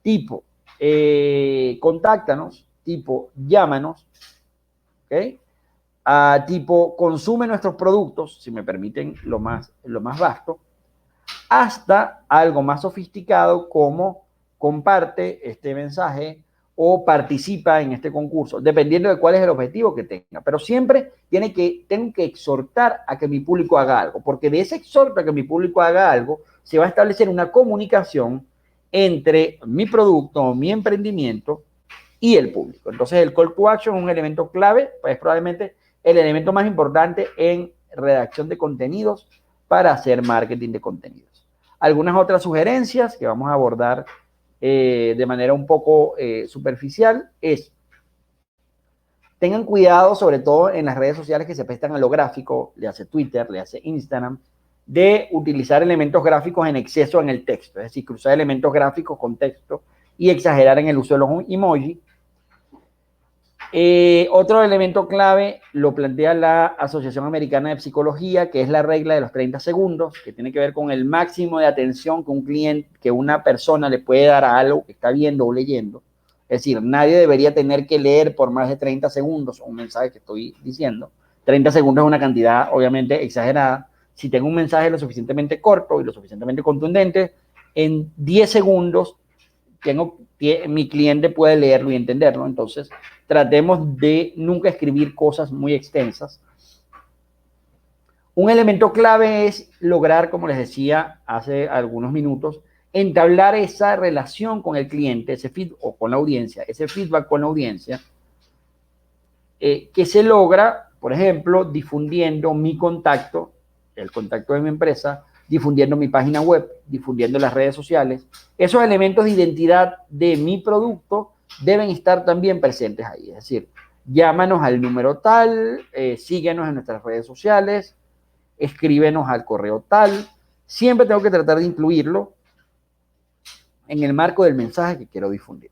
tipo contáctanos, tipo llámanos, ¿ok? Tipo consume nuestros productos, si me permiten lo más vasto, hasta algo más sofisticado como comparte este mensaje o participa en este concurso, dependiendo de cuál es el objetivo que tenga. Pero siempre tengo que exhortar a que mi público haga algo, porque de ese exhorto a que mi público haga algo, se va a establecer una comunicación entre mi producto, mi emprendimiento y el público. Entonces, el call to action es un elemento clave, pues probablemente el elemento más importante en redacción de contenidos para hacer marketing de contenidos. Algunas otras sugerencias que vamos a abordar de manera un poco superficial es: tengan cuidado, sobre todo en las redes sociales que se prestan a lo gráfico, le hace Twitter, le hace Instagram, de utilizar elementos gráficos en exceso en el texto, es decir, cruzar elementos gráficos con texto y exagerar en el uso de los emojis. Otro elemento clave lo plantea la Asociación Americana de Psicología, que es la regla de los 30 segundos, que tiene que ver con el máximo de atención que una persona le puede dar a algo que está viendo o leyendo. Es decir, nadie debería tener que leer por más de 30 segundos un mensaje que estoy diciendo. 30 segundos es una cantidad obviamente exagerada. Si tengo un mensaje lo suficientemente corto y lo suficientemente contundente, en 10 segundos mi cliente puede leerlo y entenderlo. Entonces, tratemos de nunca escribir cosas muy extensas. Un elemento clave es lograr, como les decía hace algunos minutos, entablar esa relación con el cliente, ese feedback con la audiencia, que se logra, por ejemplo, difundiendo mi contacto, el contacto de mi empresa, difundiendo mi página web, difundiendo las redes sociales. Esos elementos de identidad de mi producto deben estar también presentes ahí. Es decir, llámanos al número tal, síguenos en nuestras redes sociales, escríbenos al correo tal. Siempre tengo que tratar de incluirlo en el marco del mensaje que quiero difundir.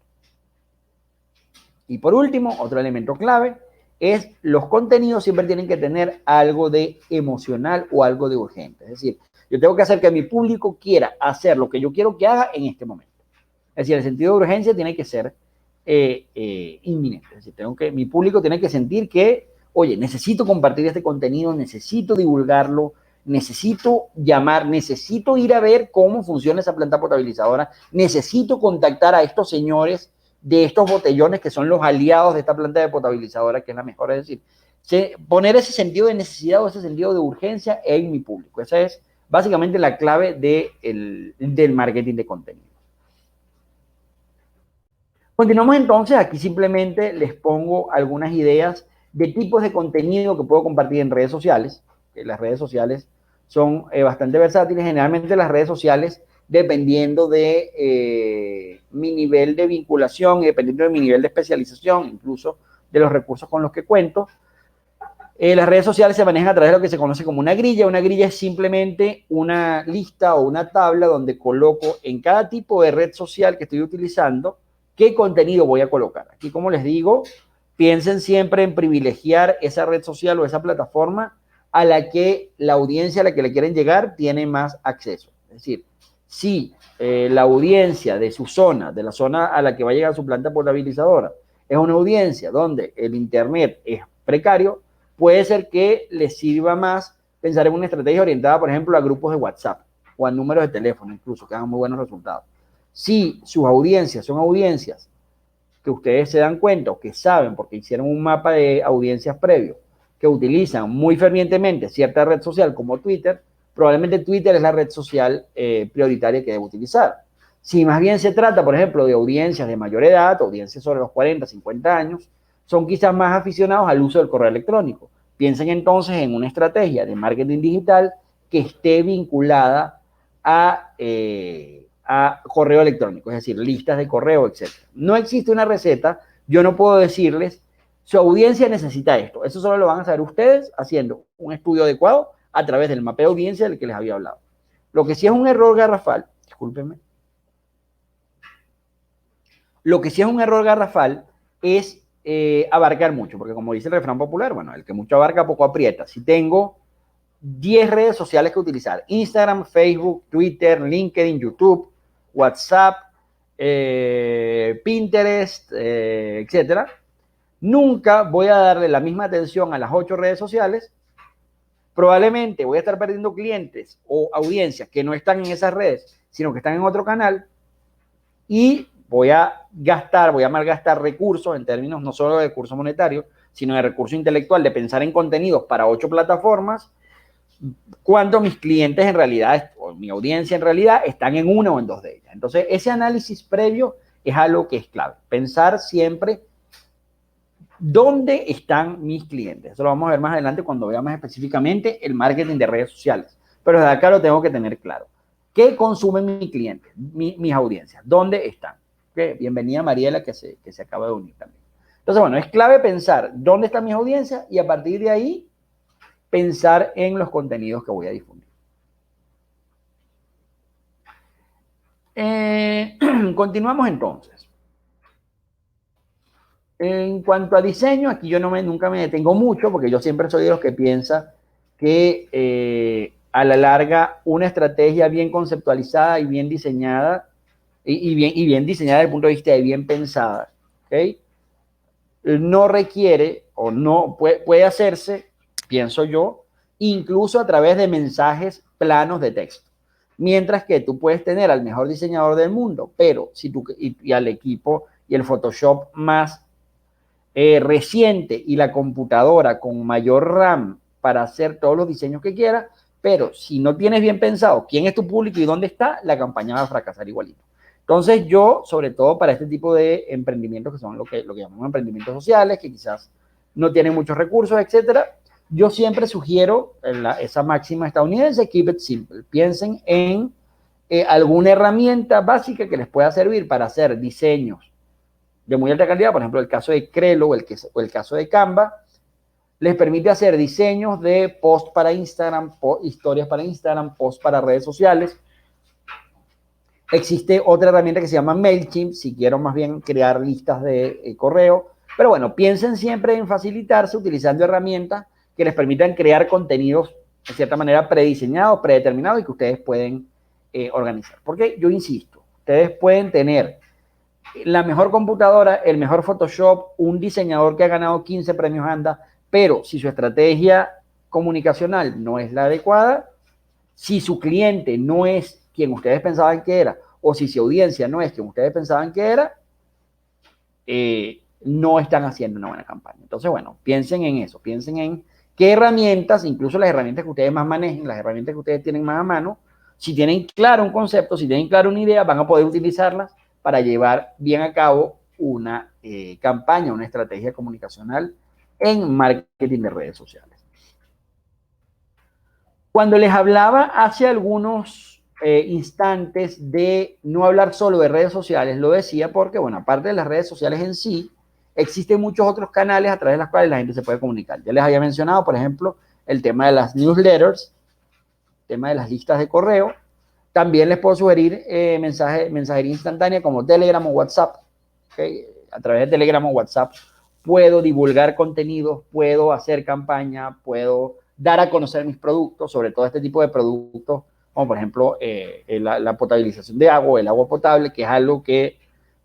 Y por último, otro elemento clave es los contenidos siempre tienen que tener algo de emocional o algo de urgente. Es decir, yo tengo que hacer que mi público quiera hacer lo que yo quiero que haga en este momento. Es decir, el sentido de urgencia tiene que ser inminente. Es decir, mi público tiene que sentir que, oye, necesito compartir este contenido, necesito divulgarlo, necesito llamar, necesito ir a ver cómo funciona esa planta potabilizadora, necesito contactar a estos señores de estos botellones que son los aliados de esta planta de potabilizadora, que es la mejor. Es decir, poner ese sentido de necesidad o ese sentido de urgencia en mi público. Esa es básicamente la clave del marketing de contenido. Continuamos entonces. Aquí simplemente les pongo algunas ideas de tipos de contenido que puedo compartir en redes sociales. Las redes sociales son bastante versátiles. Generalmente las redes sociales, dependiendo de mi nivel de vinculación y dependiendo de mi nivel de especialización, incluso de los recursos con los que cuento, las redes sociales se manejan a través de lo que se conoce como una grilla. Una grilla es simplemente una lista o una tabla donde coloco en cada tipo de red social que estoy utilizando qué contenido voy a colocar. Aquí, como les digo, piensen siempre en privilegiar esa red social o esa plataforma a la que la audiencia a la que le quieren llegar tiene más acceso. Es decir, si la audiencia de su zona, de la zona a la que va a llegar su planta potabilizadora, es una audiencia donde el internet es precario, puede ser que les sirva más pensar en una estrategia orientada, por ejemplo, a grupos de WhatsApp o a números de teléfono, incluso, que hagan muy buenos resultados. Si sus audiencias son audiencias que ustedes se dan cuenta o que saben, porque hicieron un mapa de audiencias previo, que utilizan muy fervientemente cierta red social como Twitter, probablemente Twitter es la red social prioritaria que debe utilizar. Si más bien se trata, por ejemplo, de audiencias de mayor edad, audiencias sobre los 40, 50 años, son quizás más aficionados al uso del correo electrónico. Piensen entonces en una estrategia de marketing digital que esté vinculada a correo electrónico, es decir, listas de correo, etc. No existe una receta, yo no puedo decirles, su audiencia necesita esto. Eso solo lo van a saber ustedes haciendo un estudio adecuado a través del mapeo de audiencia del que les había hablado. Lo que sí es un error garrafal, discúlpenme, lo que sí es un error garrafal es abarcar mucho, porque como dice el refrán popular, bueno, el que mucho abarca poco aprieta. Si tengo 10 redes sociales que utilizar, Instagram, Facebook, Twitter, LinkedIn, YouTube, WhatsApp, Pinterest, etcétera, nunca voy a darle la misma atención a las 8 redes sociales. Probablemente voy a estar perdiendo clientes o audiencias que no están en esas redes, sino que están en otro canal, y voy a malgastar recursos en términos no solo de recursos monetarios, sino de recurso intelectual, de pensar en contenidos para 8 plataformas, cuando mis clientes en realidad, o mi audiencia en realidad, están en una o en 2 de ellas. Entonces, ese análisis previo es algo que es clave. Pensar siempre dónde están mis clientes. Eso lo vamos a ver más adelante cuando veamos específicamente el marketing de redes sociales. Pero desde acá lo tengo que tener claro. ¿Qué consumen mis clientes, mis audiencias? ¿Dónde están? ¿Okay? Bienvenida Mariela, que se acaba de unir también. Entonces, bueno, es clave pensar dónde están mis audiencias y a partir de ahí pensar en los contenidos que voy a difundir. Continuamos entonces. En cuanto a diseño, aquí yo nunca me detengo mucho porque yo siempre soy de los que piensa que a la larga una estrategia bien conceptualizada y bien diseñada y bien diseñada desde el punto de vista de bien pensada, ¿okay? No requiere o no puede hacerse, pienso yo, incluso a través de mensajes planos de texto. Mientras que tú puedes tener al mejor diseñador del mundo, pero si tú y al equipo y el Photoshop más reciente y la computadora con mayor RAM para hacer todos los diseños que quieras, pero si no tienes bien pensado quién es tu público y dónde está, la campaña va a fracasar igualito. Entonces yo, sobre todo para este tipo de emprendimientos que son lo que llamamos emprendimientos sociales, que quizás no tienen muchos recursos, etcétera, yo siempre sugiero esa máxima estadounidense, keep it simple. Piensen en alguna herramienta básica que les pueda servir para hacer diseños de muy alta calidad. Por ejemplo, el caso de Crelo o el caso de Canva les permite hacer diseños de post para Instagram, historias para Instagram, post para redes sociales. Existe otra herramienta que se llama MailChimp, si quiero más bien crear listas de correo. Pero bueno, piensen siempre en facilitarse utilizando herramientas que les permitan crear contenidos de cierta manera prediseñados, predeterminados y que ustedes pueden organizar. Porque yo insisto, ustedes pueden tener la mejor computadora, el mejor Photoshop, un diseñador que ha ganado 15 premios ANDA, pero si su estrategia comunicacional no es la adecuada, si su cliente no es quien ustedes pensaban que era, o si su audiencia no es quien ustedes pensaban que era, no están haciendo una buena campaña. Entonces, bueno, piensen en eso, piensen en qué herramientas, incluso las herramientas que ustedes más manejen, las herramientas que ustedes tienen más a mano, si tienen claro un concepto, si tienen claro una idea, van a poder utilizarlas para llevar bien a cabo una campaña, una estrategia comunicacional en marketing de redes sociales. Cuando les hablaba hace algunos instantes de no hablar solo de redes sociales, lo decía porque, bueno, aparte de las redes sociales en sí, existen muchos otros canales a través de los cuales la gente se puede comunicar. Ya les había mencionado, por ejemplo, el tema de las newsletters, el tema de las listas de correo. También les puedo sugerir mensajería instantánea como Telegram o WhatsApp. ¿Okay? A través de Telegram o WhatsApp puedo divulgar contenidos, puedo hacer campaña, puedo dar a conocer mis productos, sobre todo este tipo de productos, como por ejemplo la potabilización de agua, el agua potable, que es algo que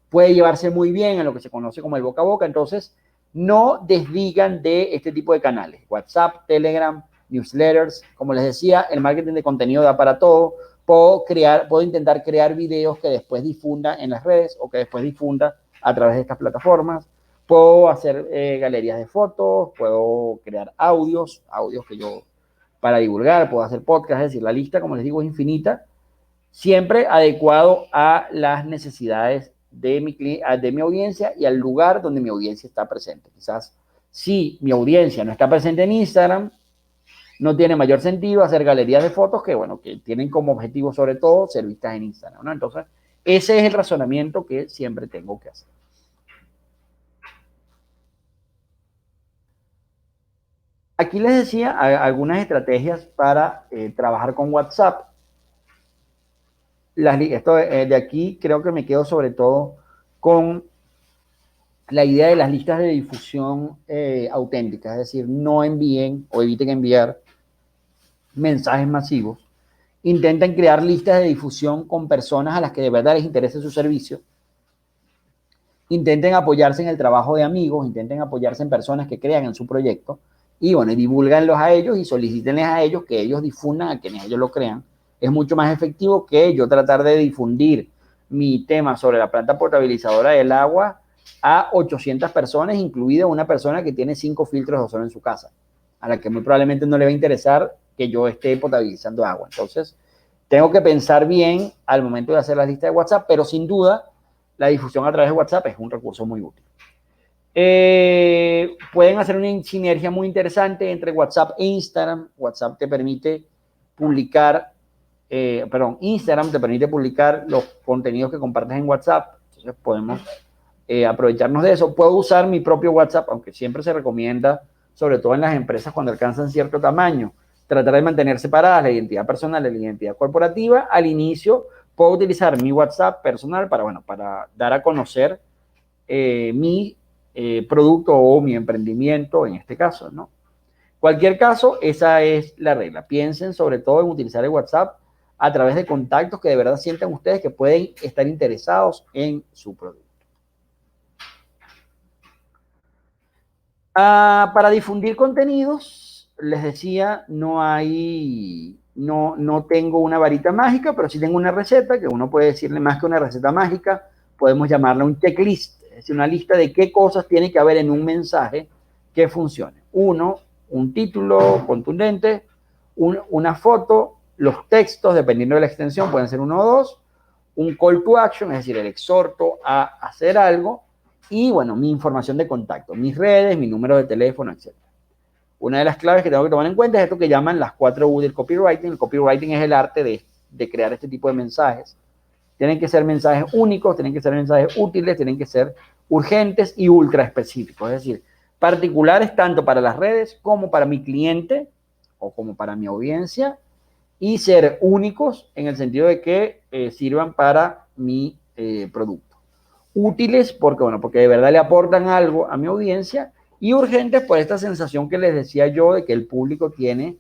puede llevarse muy bien en lo que se conoce como el boca a boca. Entonces, no desdigan de este tipo de canales. WhatsApp, Telegram, newsletters. Como les decía, el marketing de contenido da para todo. Puedo intentar crear videos que después difunda en las redes o que después difunda a través de estas plataformas. Puedo hacer galerías de fotos, puedo crear audios que yo para divulgar, puedo hacer podcasts, es decir, la lista, como les digo, es infinita, siempre adecuado a las necesidades de mi audiencia y al lugar donde mi audiencia está presente. Quizás si mi audiencia no está presente en Instagram, no tiene mayor sentido hacer galerías de fotos que, bueno, que tienen como objetivo sobre todo ser vistas en Instagram, ¿no? Entonces, ese es el razonamiento que siempre tengo que hacer. Aquí les decía algunas estrategias para trabajar con WhatsApp. Esto de aquí creo que me quedo sobre todo con la idea de las listas de difusión auténticas, es decir, no envíen o eviten enviar mensajes masivos. Intenten crear listas de difusión con personas a las que de verdad les interese su servicio. Intenten apoyarse en el trabajo de amigos, intenten apoyarse en personas que crean en su proyecto y, bueno, divúlganlos a ellos y solicítenles a ellos que ellos difundan a quienes ellos lo crean. Es mucho más efectivo que yo tratar de difundir mi tema sobre la planta potabilizadora del agua a 800 personas, incluida una persona que tiene 5 filtros de ozono en su casa, a la que muy probablemente no le va a interesar que yo esté potabilizando agua. Entonces, tengo que pensar bien al momento de hacer la lista de WhatsApp, pero sin duda, la difusión a través de WhatsApp es un recurso muy útil. Pueden hacer una sinergia muy interesante entre WhatsApp e Instagram. WhatsApp te permite publicar, Instagram te permite publicar los contenidos que compartes en WhatsApp. Entonces podemos aprovecharnos de eso. Puedo usar mi propio WhatsApp, aunque siempre se recomienda, sobre todo en las empresas cuando alcanzan cierto tamaño, tratar de mantener separadas la identidad personal y la identidad corporativa. Al inicio puedo utilizar mi WhatsApp personal para dar a conocer mi producto o mi emprendimiento en este caso, ¿no? Cualquier caso, esa es la regla. Piensen sobre todo en utilizar el WhatsApp a través de contactos que de verdad sientan ustedes que pueden estar interesados en su producto. Para difundir contenidos, les decía, no tengo una varita mágica, pero sí tengo una receta, que uno puede decirle más que una receta mágica, podemos llamarla un checklist, es decir, una lista de qué cosas tiene que haber en un mensaje que funcione. Uno, un título contundente, una foto, los textos, dependiendo de la extensión, pueden ser 1 o 2, un call to action, es decir, el exhorto a hacer algo, y, bueno, mi información de contacto, mis redes, mi número de teléfono, etc. Una de las claves que tengo que tomar en cuenta es esto que llaman las 4 U del copywriting. El copywriting es el arte de crear este tipo de mensajes. Tienen que ser mensajes únicos, tienen que ser mensajes útiles, tienen que ser urgentes y ultra específicos. Es decir, particulares tanto para las redes como para mi cliente o como para mi audiencia, y ser únicos en el sentido de que sirvan para mi producto. Útiles porque de verdad le aportan algo a mi audiencia, y urgentes por esta sensación que les decía yo de que el público tiene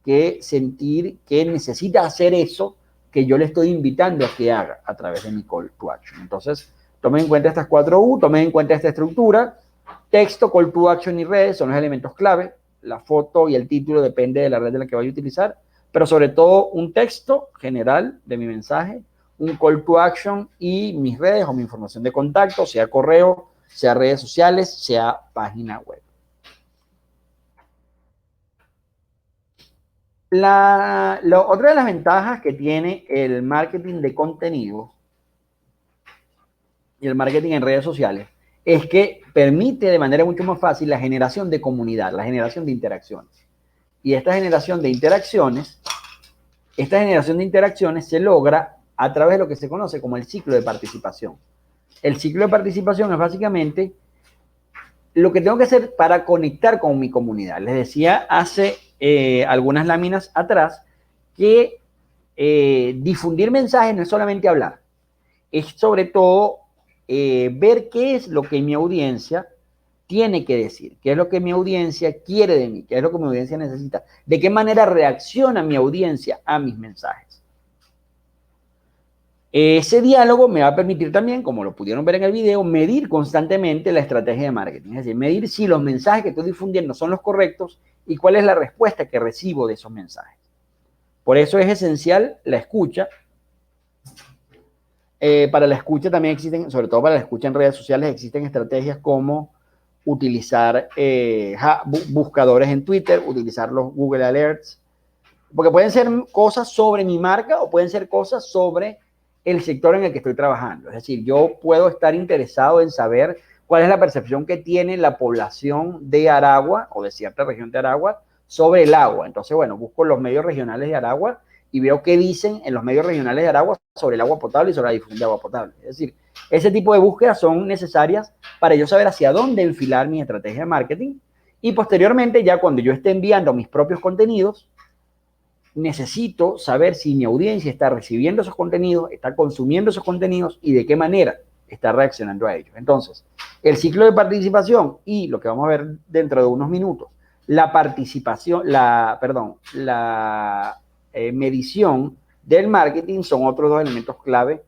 que sentir que necesita hacer eso que yo le estoy invitando a que haga a través de mi call to action. Entonces, tomen en cuenta estas 4 U, tomen en cuenta esta estructura. Texto, call to action y redes son los elementos clave. La foto y el título depende de la red de la que vaya a utilizar, pero sobre todo un texto general de mi mensaje, un call to action y mis redes o mi información de contacto, sea correo, sea redes sociales, sea página web. Otra de las ventajas que tiene el marketing de contenido y el marketing en redes sociales es que permite de manera mucho más fácil la generación de comunidad, la generación de interacciones. Y esta generación de interacciones se logra a través de lo que se conoce como el ciclo de participación. El ciclo de participación es básicamente lo que tengo que hacer para conectar con mi comunidad. Les decía hace algunas láminas atrás que difundir mensajes no es solamente hablar, es sobre todo ver qué es lo que mi audiencia tiene que decir, qué es lo que mi audiencia quiere de mí, qué es lo que mi audiencia necesita, de qué manera reacciona mi audiencia a mis mensajes. Ese diálogo me va a permitir también, como lo pudieron ver en el video, medir constantemente la estrategia de marketing, es decir, medir si los mensajes que estoy difundiendo son los correctos y cuál es la respuesta que recibo de esos mensajes. Por eso es esencial la escucha. Para la escucha también existen, sobre todo para la escucha en redes sociales, existen estrategias como utilizar buscadores en Twitter, utilizar los Google Alerts, porque pueden ser cosas sobre mi marca o pueden ser cosas sobre el sector en el que estoy trabajando. Es decir, yo puedo estar interesado en saber cuál es la percepción que tiene la población de Aragua o de cierta región de Aragua sobre el agua. Entonces, bueno, busco los medios regionales de Aragua y veo qué dicen en los medios regionales de Aragua sobre el agua potable y sobre la difusión de agua potable. Es decir, ese tipo de búsquedas son necesarias para yo saber hacia dónde enfilar mi estrategia de marketing y posteriormente, ya cuando yo esté enviando mis propios contenidos, necesito saber si mi audiencia está recibiendo esos contenidos, está consumiendo esos contenidos y de qué manera está reaccionando a ellos. Entonces, el ciclo de participación y lo que vamos a ver dentro de unos minutos, la participación, la medición del marketing son otros dos elementos clave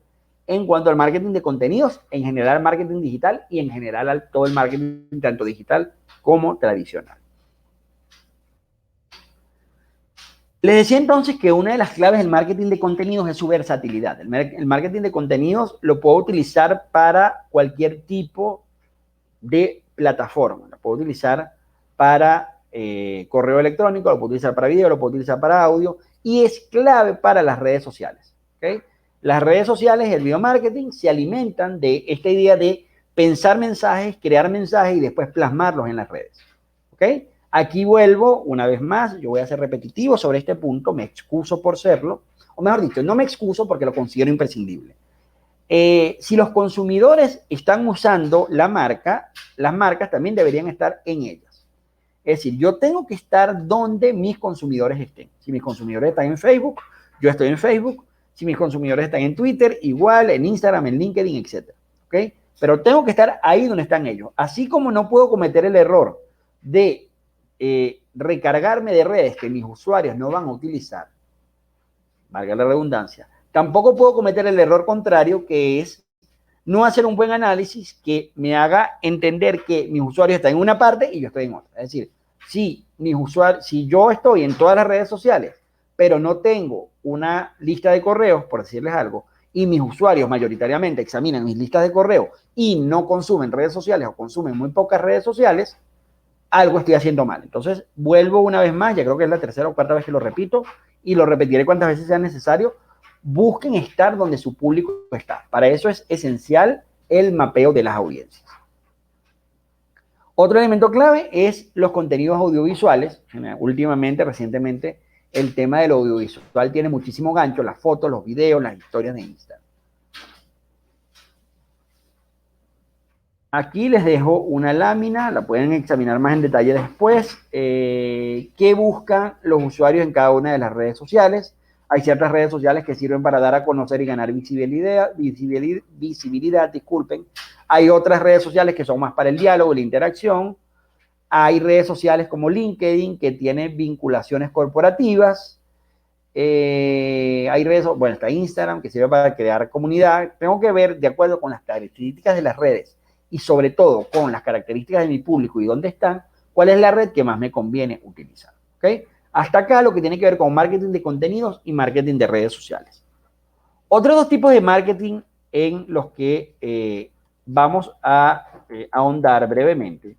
en cuanto al marketing de contenidos, en general marketing digital y en general todo el marketing tanto digital como tradicional. Les decía entonces que una de las claves del marketing de contenidos es su versatilidad. El marketing de contenidos lo puedo utilizar para cualquier tipo de plataforma. Lo puedo utilizar para correo electrónico, lo puedo utilizar para video, lo puedo utilizar para audio y es clave para las redes sociales. ¿Okay? Las redes sociales y el video marketing se alimentan de esta idea de pensar mensajes, crear mensajes y después plasmarlos en las redes. ¿Ok? Aquí vuelvo una vez más, yo voy a ser repetitivo sobre este punto, me excuso por serlo, o mejor dicho, no me excuso porque lo considero imprescindible. Si los consumidores están usando la marca, las marcas también deberían estar en ellas. Es decir, yo tengo que estar donde mis consumidores estén. Si mis consumidores están en Facebook, yo estoy en Facebook. Si mis consumidores están en Twitter, igual, en Instagram, en LinkedIn, etc. ¿Okay? Pero tengo que estar ahí donde están ellos. Así como no puedo cometer el error de recargarme de redes que mis usuarios no van a utilizar, valga la redundancia, tampoco puedo cometer el error contrario, que es no hacer un buen análisis que me haga entender que mis usuarios están en una parte y yo estoy en otra. Es decir, si yo estoy en todas las redes sociales, pero no tengo una lista de correos, por decirles algo, y mis usuarios mayoritariamente examinan mis listas de correo y no consumen redes sociales o consumen muy pocas redes sociales, algo estoy haciendo mal. Entonces, vuelvo una vez más, ya creo que es la tercera o cuarta vez que lo repito, y lo repetiré cuantas veces sea necesario. Busquen estar donde su público está. Para eso es esencial el mapeo de las audiencias. Otro elemento clave es los contenidos audiovisuales. Últimamente, recientemente, el tema del audiovisual tiene muchísimo gancho, las fotos, los videos, las historias de Instagram. Aquí les dejo una lámina, la pueden examinar más en detalle después. ¿Qué buscan los usuarios en cada una de las redes sociales? Hay ciertas redes sociales que sirven para dar a conocer y ganar visibilidad, disculpen. Hay otras redes sociales que son más para el diálogo y la interacción. Hay redes sociales como LinkedIn que tienen vinculaciones corporativas. Hay redes, bueno, está Instagram que sirve para crear comunidad. Tengo que ver de acuerdo con las características de las redes y sobre todo con las características de mi público y dónde están, cuál es la red que más me conviene utilizar. ¿Okay? Hasta acá lo que tiene que ver con marketing de contenidos y marketing de redes sociales. Otros dos tipos de marketing en los que vamos a ahondar brevemente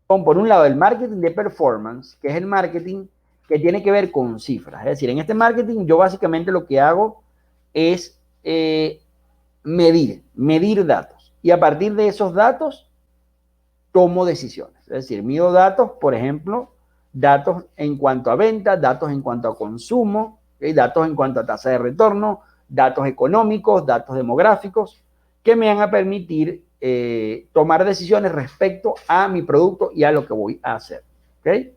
son, por un lado, el marketing de performance, que es el marketing que tiene que ver con cifras. Es decir, en este marketing yo básicamente lo que hago es medir datos. Y a partir de esos datos, tomo decisiones. Es decir, mido datos, por ejemplo, datos en cuanto a venta, datos en cuanto a consumo, ¿okay? Datos en cuanto a tasa de retorno, datos económicos, datos demográficos, que me van a permitir tomar decisiones respecto a mi producto y a lo que voy a hacer. ¿Okay?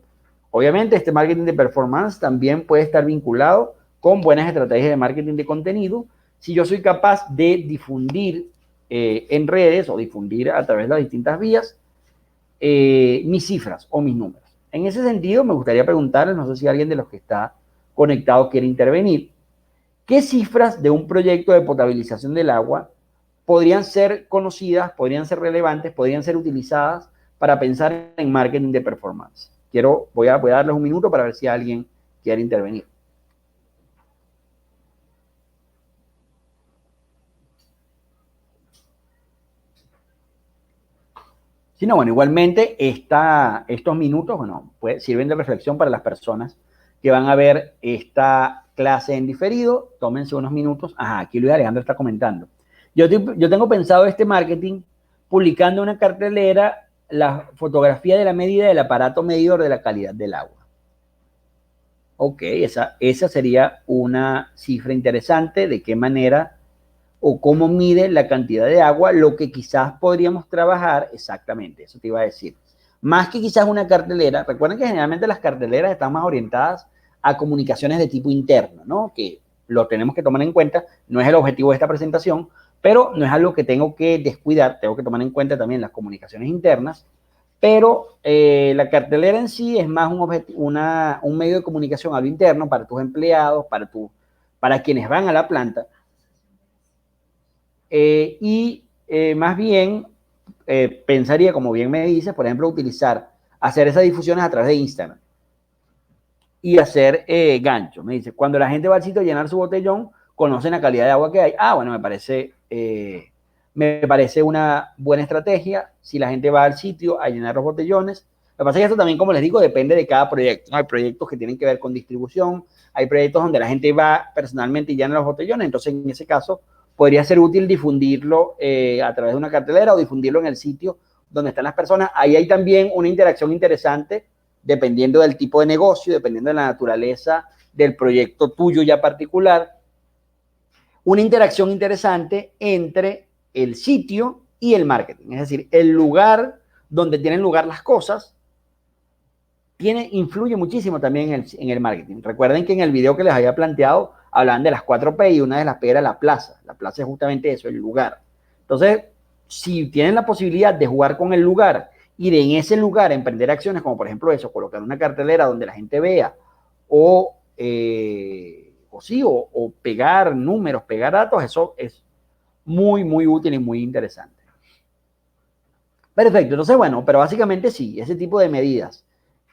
Obviamente, este marketing de performance también puede estar vinculado con buenas estrategias de marketing de contenido. Si yo soy capaz de difundir en redes o difundir a través de las distintas vías mis cifras o mis números. En ese sentido, me gustaría preguntarles, no sé si alguien de los que está conectado quiere intervenir, ¿qué cifras de un proyecto de potabilización del agua podrían ser conocidas, podrían ser relevantes, podrían ser utilizadas para pensar en marketing de performance? Voy a darles un minuto para ver si alguien quiere intervenir. Si no, bueno, igualmente estos minutos, bueno, pues, sirven de reflexión para las personas que van a ver esta clase en diferido. Tómense unos minutos. Ajá, aquí Luis Alejandro está comentando. Yo tengo pensado este marketing publicando una cartelera la fotografía de la medida del aparato medidor de la calidad del agua. Ok, esa sería una cifra interesante de qué manera o cómo mide la cantidad de agua, lo que quizás podríamos trabajar exactamente, eso te iba a decir. Más que quizás una cartelera, recuerden que generalmente las carteleras están más orientadas a comunicaciones de tipo interno, ¿no? Que lo tenemos que tomar en cuenta, no es el objetivo de esta presentación, pero no es algo que tengo que descuidar, tengo que tomar en cuenta también las comunicaciones internas, pero la cartelera en sí es más un medio de comunicación a lo interno para tus empleados, para quienes van a la planta, más bien pensaría, como bien me dices, por ejemplo, hacer esas difusiones a través de Instagram y hacer ganchos. Me dice, cuando la gente va al sitio a llenar su botellón, conocen la calidad de agua que hay. Ah, bueno, me parece una buena estrategia si la gente va al sitio a llenar los botellones. Lo que pasa es que esto también, como les digo, depende de cada proyecto, ¿no? Hay proyectos que tienen que ver con distribución, hay proyectos donde la gente va personalmente y llena los botellones, entonces en ese caso podría ser útil difundirlo a través de una cartelera o difundirlo en el sitio donde están las personas. Ahí hay también una interacción interesante, dependiendo del tipo de negocio, dependiendo de la naturaleza del proyecto tuyo ya particular. Una interacción interesante entre el sitio y el marketing. Es decir, el lugar donde tienen lugar las cosas influye muchísimo también en el marketing. Recuerden que en el video que les había planteado hablaban de las 4P y una de las P era la plaza. La plaza es justamente eso, el lugar. Entonces, si tienen la posibilidad de jugar con el lugar y de en ese lugar emprender acciones como por ejemplo eso, colocar una cartelera donde la gente vea o pegar números, pegar datos, eso es muy, muy útil y muy interesante. Perfecto, entonces bueno, pero básicamente sí, ese tipo de medidas.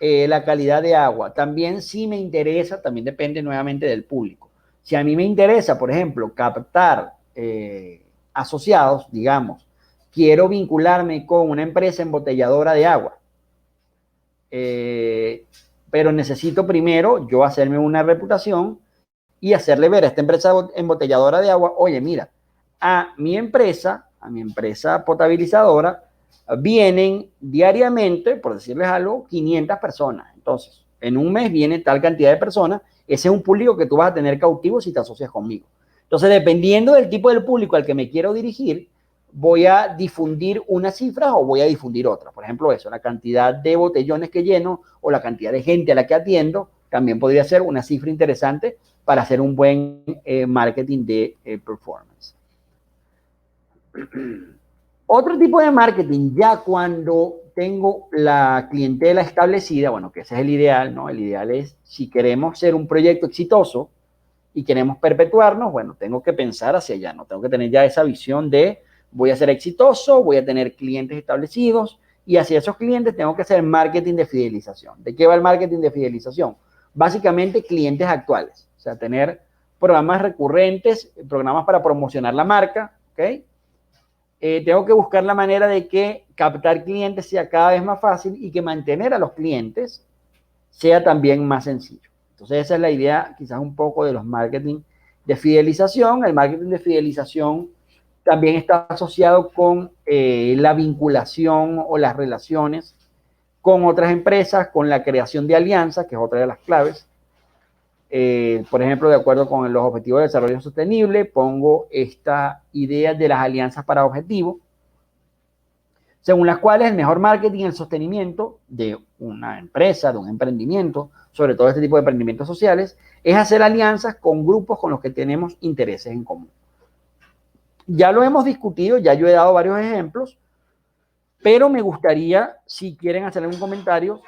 La calidad de agua, también sí me interesa, también depende nuevamente del público. Si a mí me interesa, por ejemplo, captar asociados, digamos, quiero vincularme con una empresa embotelladora de agua, pero necesito primero yo hacerme una reputación y hacerle ver a esta empresa embotelladora de agua, oye, mira, a mi empresa potabilizadora, vienen diariamente, por decirles algo, 500 personas. Entonces, en un mes viene tal cantidad de personas. Ese es un público que tú vas a tener cautivo si te asocias conmigo. Entonces, dependiendo del tipo del público al que me quiero dirigir, voy a difundir unas cifras o voy a difundir otras. Por ejemplo, eso, la cantidad de botellones que lleno o la cantidad de gente a la que atiendo, también podría ser una cifra interesante para hacer un buen marketing de performance. Otro tipo de marketing, ya cuando tengo la clientela establecida, bueno, que ese es el ideal, ¿no? El ideal es, si queremos ser un proyecto exitoso y queremos perpetuarnos, bueno, tengo que pensar hacia allá, ¿no? Tengo que tener ya esa visión de voy a ser exitoso, voy a tener clientes establecidos y hacia esos clientes tengo que hacer marketing de fidelización. ¿De qué va el marketing de fidelización? Básicamente clientes actuales, o sea, tener programas recurrentes, programas para promocionar la marca, ¿ok? Tengo que buscar la manera de que captar clientes sea cada vez más fácil y que mantener a los clientes sea también más sencillo. Entonces esa es la idea quizás un poco de los marketing de fidelización. El marketing de fidelización también está asociado con la vinculación o las relaciones con otras empresas, con la creación de alianzas, que es otra de las claves. Por ejemplo, de acuerdo con los objetivos de desarrollo sostenible, pongo esta idea de las alianzas para objetivos, según las cuales el mejor marketing y el sostenimiento de una empresa, de un emprendimiento, sobre todo este tipo de emprendimientos sociales, es hacer alianzas con grupos con los que tenemos intereses en común. Ya lo hemos discutido, ya yo he dado varios ejemplos, pero me gustaría, si quieren hacer algún comentario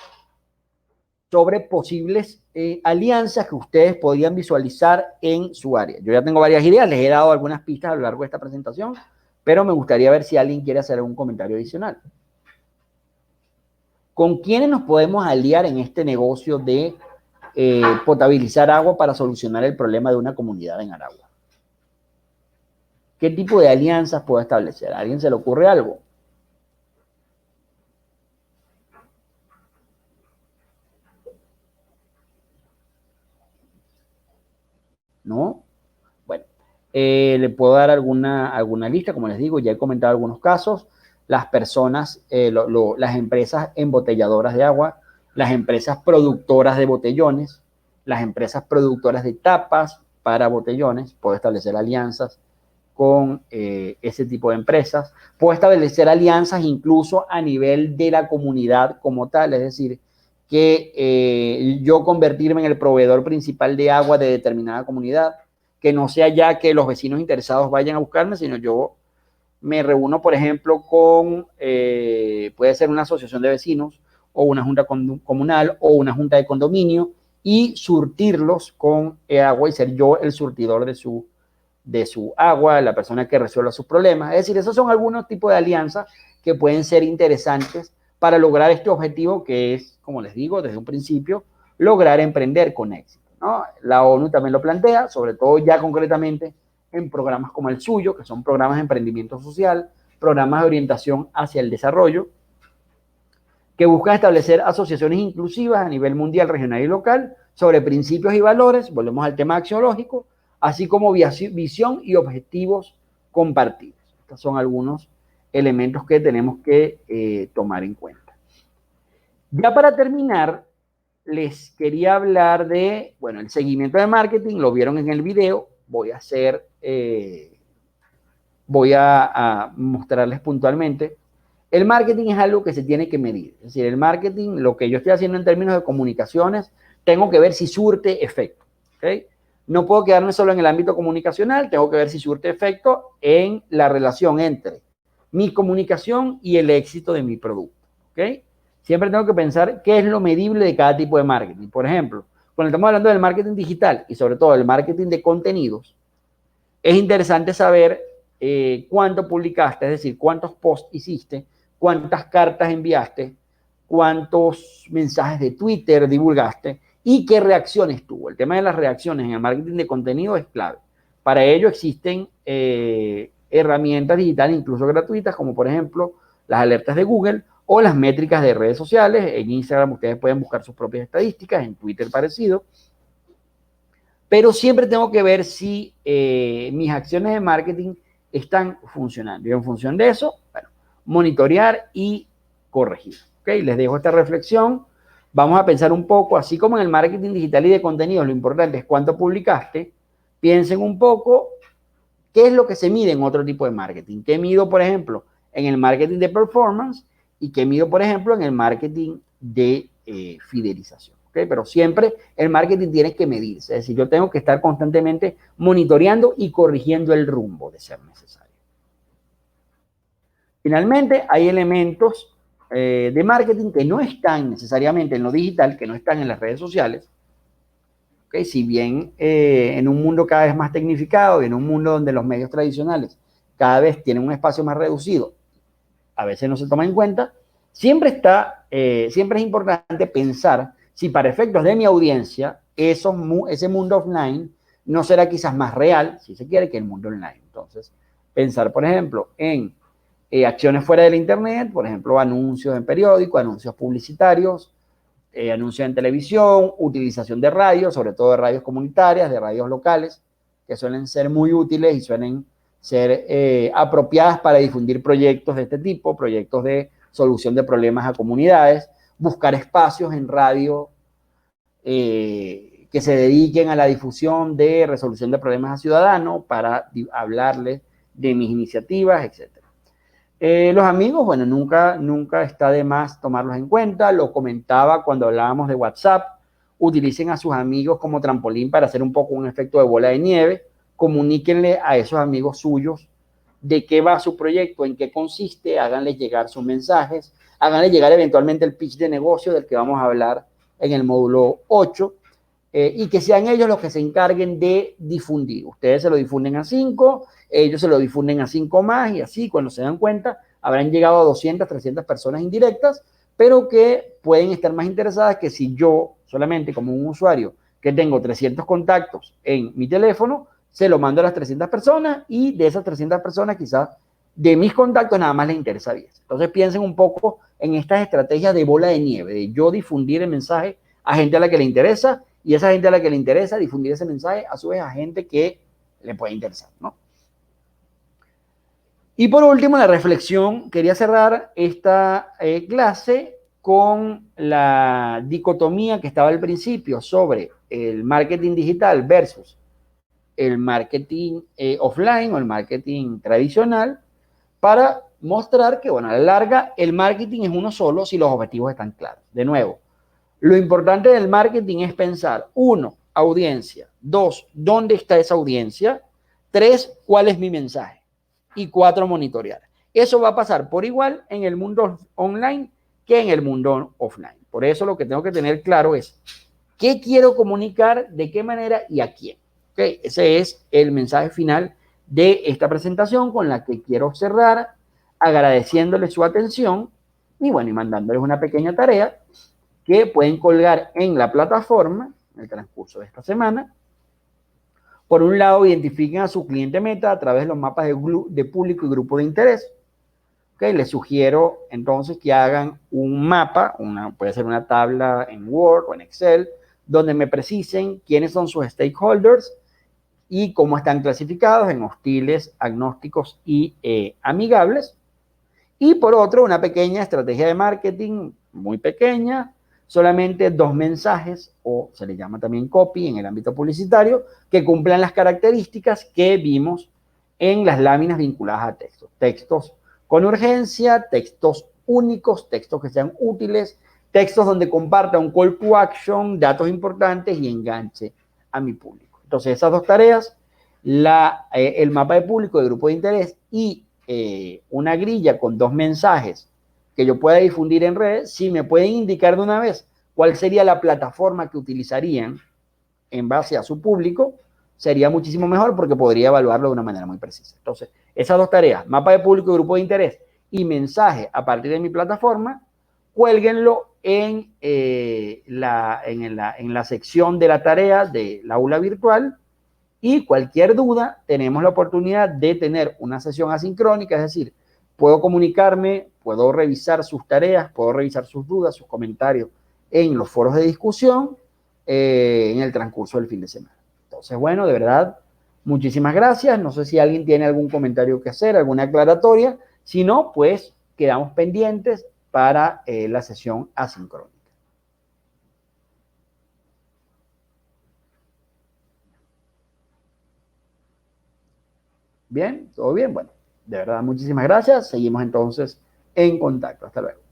sobre posibles alianzas que ustedes podrían visualizar en su área. Yo ya tengo varias ideas, les he dado algunas pistas a lo largo de esta presentación, pero me gustaría ver si alguien quiere hacer algún comentario adicional. ¿Con quiénes nos podemos aliar en este negocio de potabilizar agua para solucionar el problema de una comunidad en Aragua? ¿Qué tipo de alianzas puedo establecer? ¿A alguien se le ocurre algo? ¿No? Bueno, le puedo dar alguna lista, como les digo, ya he comentado algunos casos. Las personas, las empresas embotelladoras de agua, las empresas productoras de botellones, las empresas productoras de tapas para botellones, puedo establecer alianzas con ese tipo de empresas. Puedo establecer alianzas incluso a nivel de la comunidad como tal, es decir, que yo convertirme en el proveedor principal de agua de determinada comunidad, que no sea ya que los vecinos interesados vayan a buscarme, sino yo me reúno, por ejemplo, con, puede ser una asociación de vecinos, o una junta comunal, o una junta de condominio, y surtirlos con agua y ser yo el surtidor de su agua, la persona que resuelva sus problemas. Es decir, esos son algunos tipos de alianzas que pueden ser interesantes para lograr este objetivo que es, como les digo, desde un principio, lograr emprender con éxito, ¿no? La ONU también lo plantea, sobre todo ya concretamente en programas como el suyo, que son programas de emprendimiento social, programas de orientación hacia el desarrollo, que buscan establecer asociaciones inclusivas a nivel mundial, regional y local sobre principios y valores, volvemos al tema axiológico, así como visión y objetivos compartidos. Estos son algunos elementos que tenemos que tomar en cuenta. Ya para terminar, les quería hablar de, bueno, el seguimiento de marketing, lo vieron en el video, voy a mostrarles puntualmente. El marketing es algo que se tiene que medir, es decir, el marketing, lo que yo estoy haciendo en términos de comunicaciones, tengo que ver si surte efecto, ¿ok? No puedo quedarme solo en el ámbito comunicacional, tengo que ver si surte efecto en la relación entre mi comunicación y el éxito de mi producto, ¿ok? Siempre tengo que pensar qué es lo medible de cada tipo de marketing. Por ejemplo, cuando estamos hablando del marketing digital y sobre todo del marketing de contenidos, es interesante saber cuánto publicaste, es decir, cuántos posts hiciste, cuántas cartas enviaste, cuántos mensajes de Twitter divulgaste y qué reacciones tuvo. El tema de las reacciones en el marketing de contenido es clave. Para ello existen herramientas digitales, incluso gratuitas, como por ejemplo las alertas de Google o las métricas de redes sociales. En Instagram ustedes pueden buscar sus propias estadísticas, en Twitter parecido. Pero siempre tengo que ver si mis acciones de marketing están funcionando. Y en función de eso, bueno, monitorear y corregir. ¿Okay? Les dejo esta reflexión. Vamos a pensar un poco, así como en el marketing digital y de contenidos, lo importante es cuánto publicaste. Piensen un poco qué es lo que se mide en otro tipo de marketing. ¿Qué mido, por ejemplo, en el marketing de performance y qué mido, por ejemplo, en el marketing de fidelización? ¿Okay? Pero siempre el marketing tiene que medirse. Es decir, yo tengo que estar constantemente monitoreando y corrigiendo el rumbo de ser necesario. Finalmente, hay elementos de marketing que no están necesariamente en lo digital, que no están en las redes sociales. ¿Okay? Si bien en un mundo cada vez más tecnificado y en un mundo donde los medios tradicionales cada vez tienen un espacio más reducido, a veces no se toma en cuenta, siempre es importante pensar si para efectos de mi audiencia ese mundo offline no será quizás más real, si se quiere, que el mundo online. Entonces, pensar, por ejemplo, en acciones fuera del internet, por ejemplo, anuncios en periódico, anuncios publicitarios, anuncios en televisión, utilización de radios, sobre todo de radios comunitarias, de radios locales, que suelen ser muy útiles y suelen ser apropiadas para difundir proyectos de este tipo, proyectos de solución de problemas a comunidades, buscar espacios en radio que se dediquen a la difusión de resolución de problemas a ciudadanos para hablarles de mis iniciativas, etc. Los amigos, bueno, nunca está de más tomarlos en cuenta. Lo comentaba cuando hablábamos de WhatsApp. Utilicen a sus amigos como trampolín para hacer un poco un efecto de bola de nieve. Comuníquenle a esos amigos suyos de qué va su proyecto, en qué consiste, háganles llegar sus mensajes, háganles llegar eventualmente el pitch de negocio del que vamos a hablar en el módulo 8, y que sean ellos los que se encarguen de difundir. Ustedes se lo difunden a 5, ellos se lo difunden a 5 más, y así cuando se dan cuenta habrán llegado a 200, 300 personas indirectas, pero que pueden estar más interesadas que si yo solamente como un usuario que tengo 300 contactos en mi teléfono, se lo mando a las 300 personas, y de esas 300 personas quizás de mis contactos nada más les interesa 10. Entonces piensen un poco en estas estrategias de bola de nieve, de yo difundir el mensaje a gente a la que le interesa, y esa gente a la que le interesa difundir ese mensaje a su vez a gente que le puede interesar, ¿no? Y por último, la reflexión, quería cerrar esta clase con la dicotomía que estaba al principio sobre el marketing digital versus el marketing offline o el marketing tradicional, para mostrar que, bueno, a la larga el marketing es uno solo si los objetivos están claros. De nuevo, lo importante del marketing es pensar, 1, audiencia, 2, ¿dónde está esa audiencia? 3, ¿cuál es mi mensaje? Y 4, monitorear. Eso va a pasar por igual en el mundo online que en el mundo offline. Por eso lo que tengo que tener claro es qué quiero comunicar, de qué manera y a quién. ¿Okay? Ese es el mensaje final de esta presentación, con la que quiero cerrar agradeciéndoles su atención y, bueno, y mandándoles una pequeña tarea que pueden colgar en la plataforma en el transcurso de esta semana. Por un lado, identifiquen a su cliente meta a través de los mapas de público y grupo de interés. ¿Okay? Les sugiero entonces que hagan un mapa, puede ser una tabla en Word o en Excel, donde me precisen quiénes son sus stakeholders y cómo están clasificados en hostiles, agnósticos y amigables. Y por otro, una pequeña estrategia de marketing, muy pequeña, solamente 2 mensajes, o se le llama también copy en el ámbito publicitario, que cumplan las características que vimos en las láminas vinculadas a textos. Textos con urgencia, textos únicos, textos que sean útiles, textos donde comparta un call to action, datos importantes y enganche a mi público. Entonces, esas 2 tareas, el mapa de público, de grupo de interés y una grilla con 2 mensajes que yo pueda difundir en redes, si me pueden indicar de una vez cuál sería la plataforma que utilizarían en base a su público, sería muchísimo mejor, porque podría evaluarlo de una manera muy precisa. Entonces, esas 2 tareas, mapa de público y grupo de interés y mensaje a partir de mi plataforma, cuélguenlo en la sección de la tarea del aula virtual. Y cualquier duda, tenemos la oportunidad de tener una sesión asincrónica, es decir, puedo comunicarme, puedo revisar sus tareas, puedo revisar sus dudas, sus comentarios en los foros de discusión en el transcurso del fin de semana. Entonces, bueno, de verdad, muchísimas gracias. No sé si alguien tiene algún comentario que hacer, alguna aclaratoria. Si no, pues quedamos pendientes para la sesión asincrónica. Bien, todo bien. Bueno, de verdad, muchísimas gracias. Seguimos entonces en contacto. Hasta luego.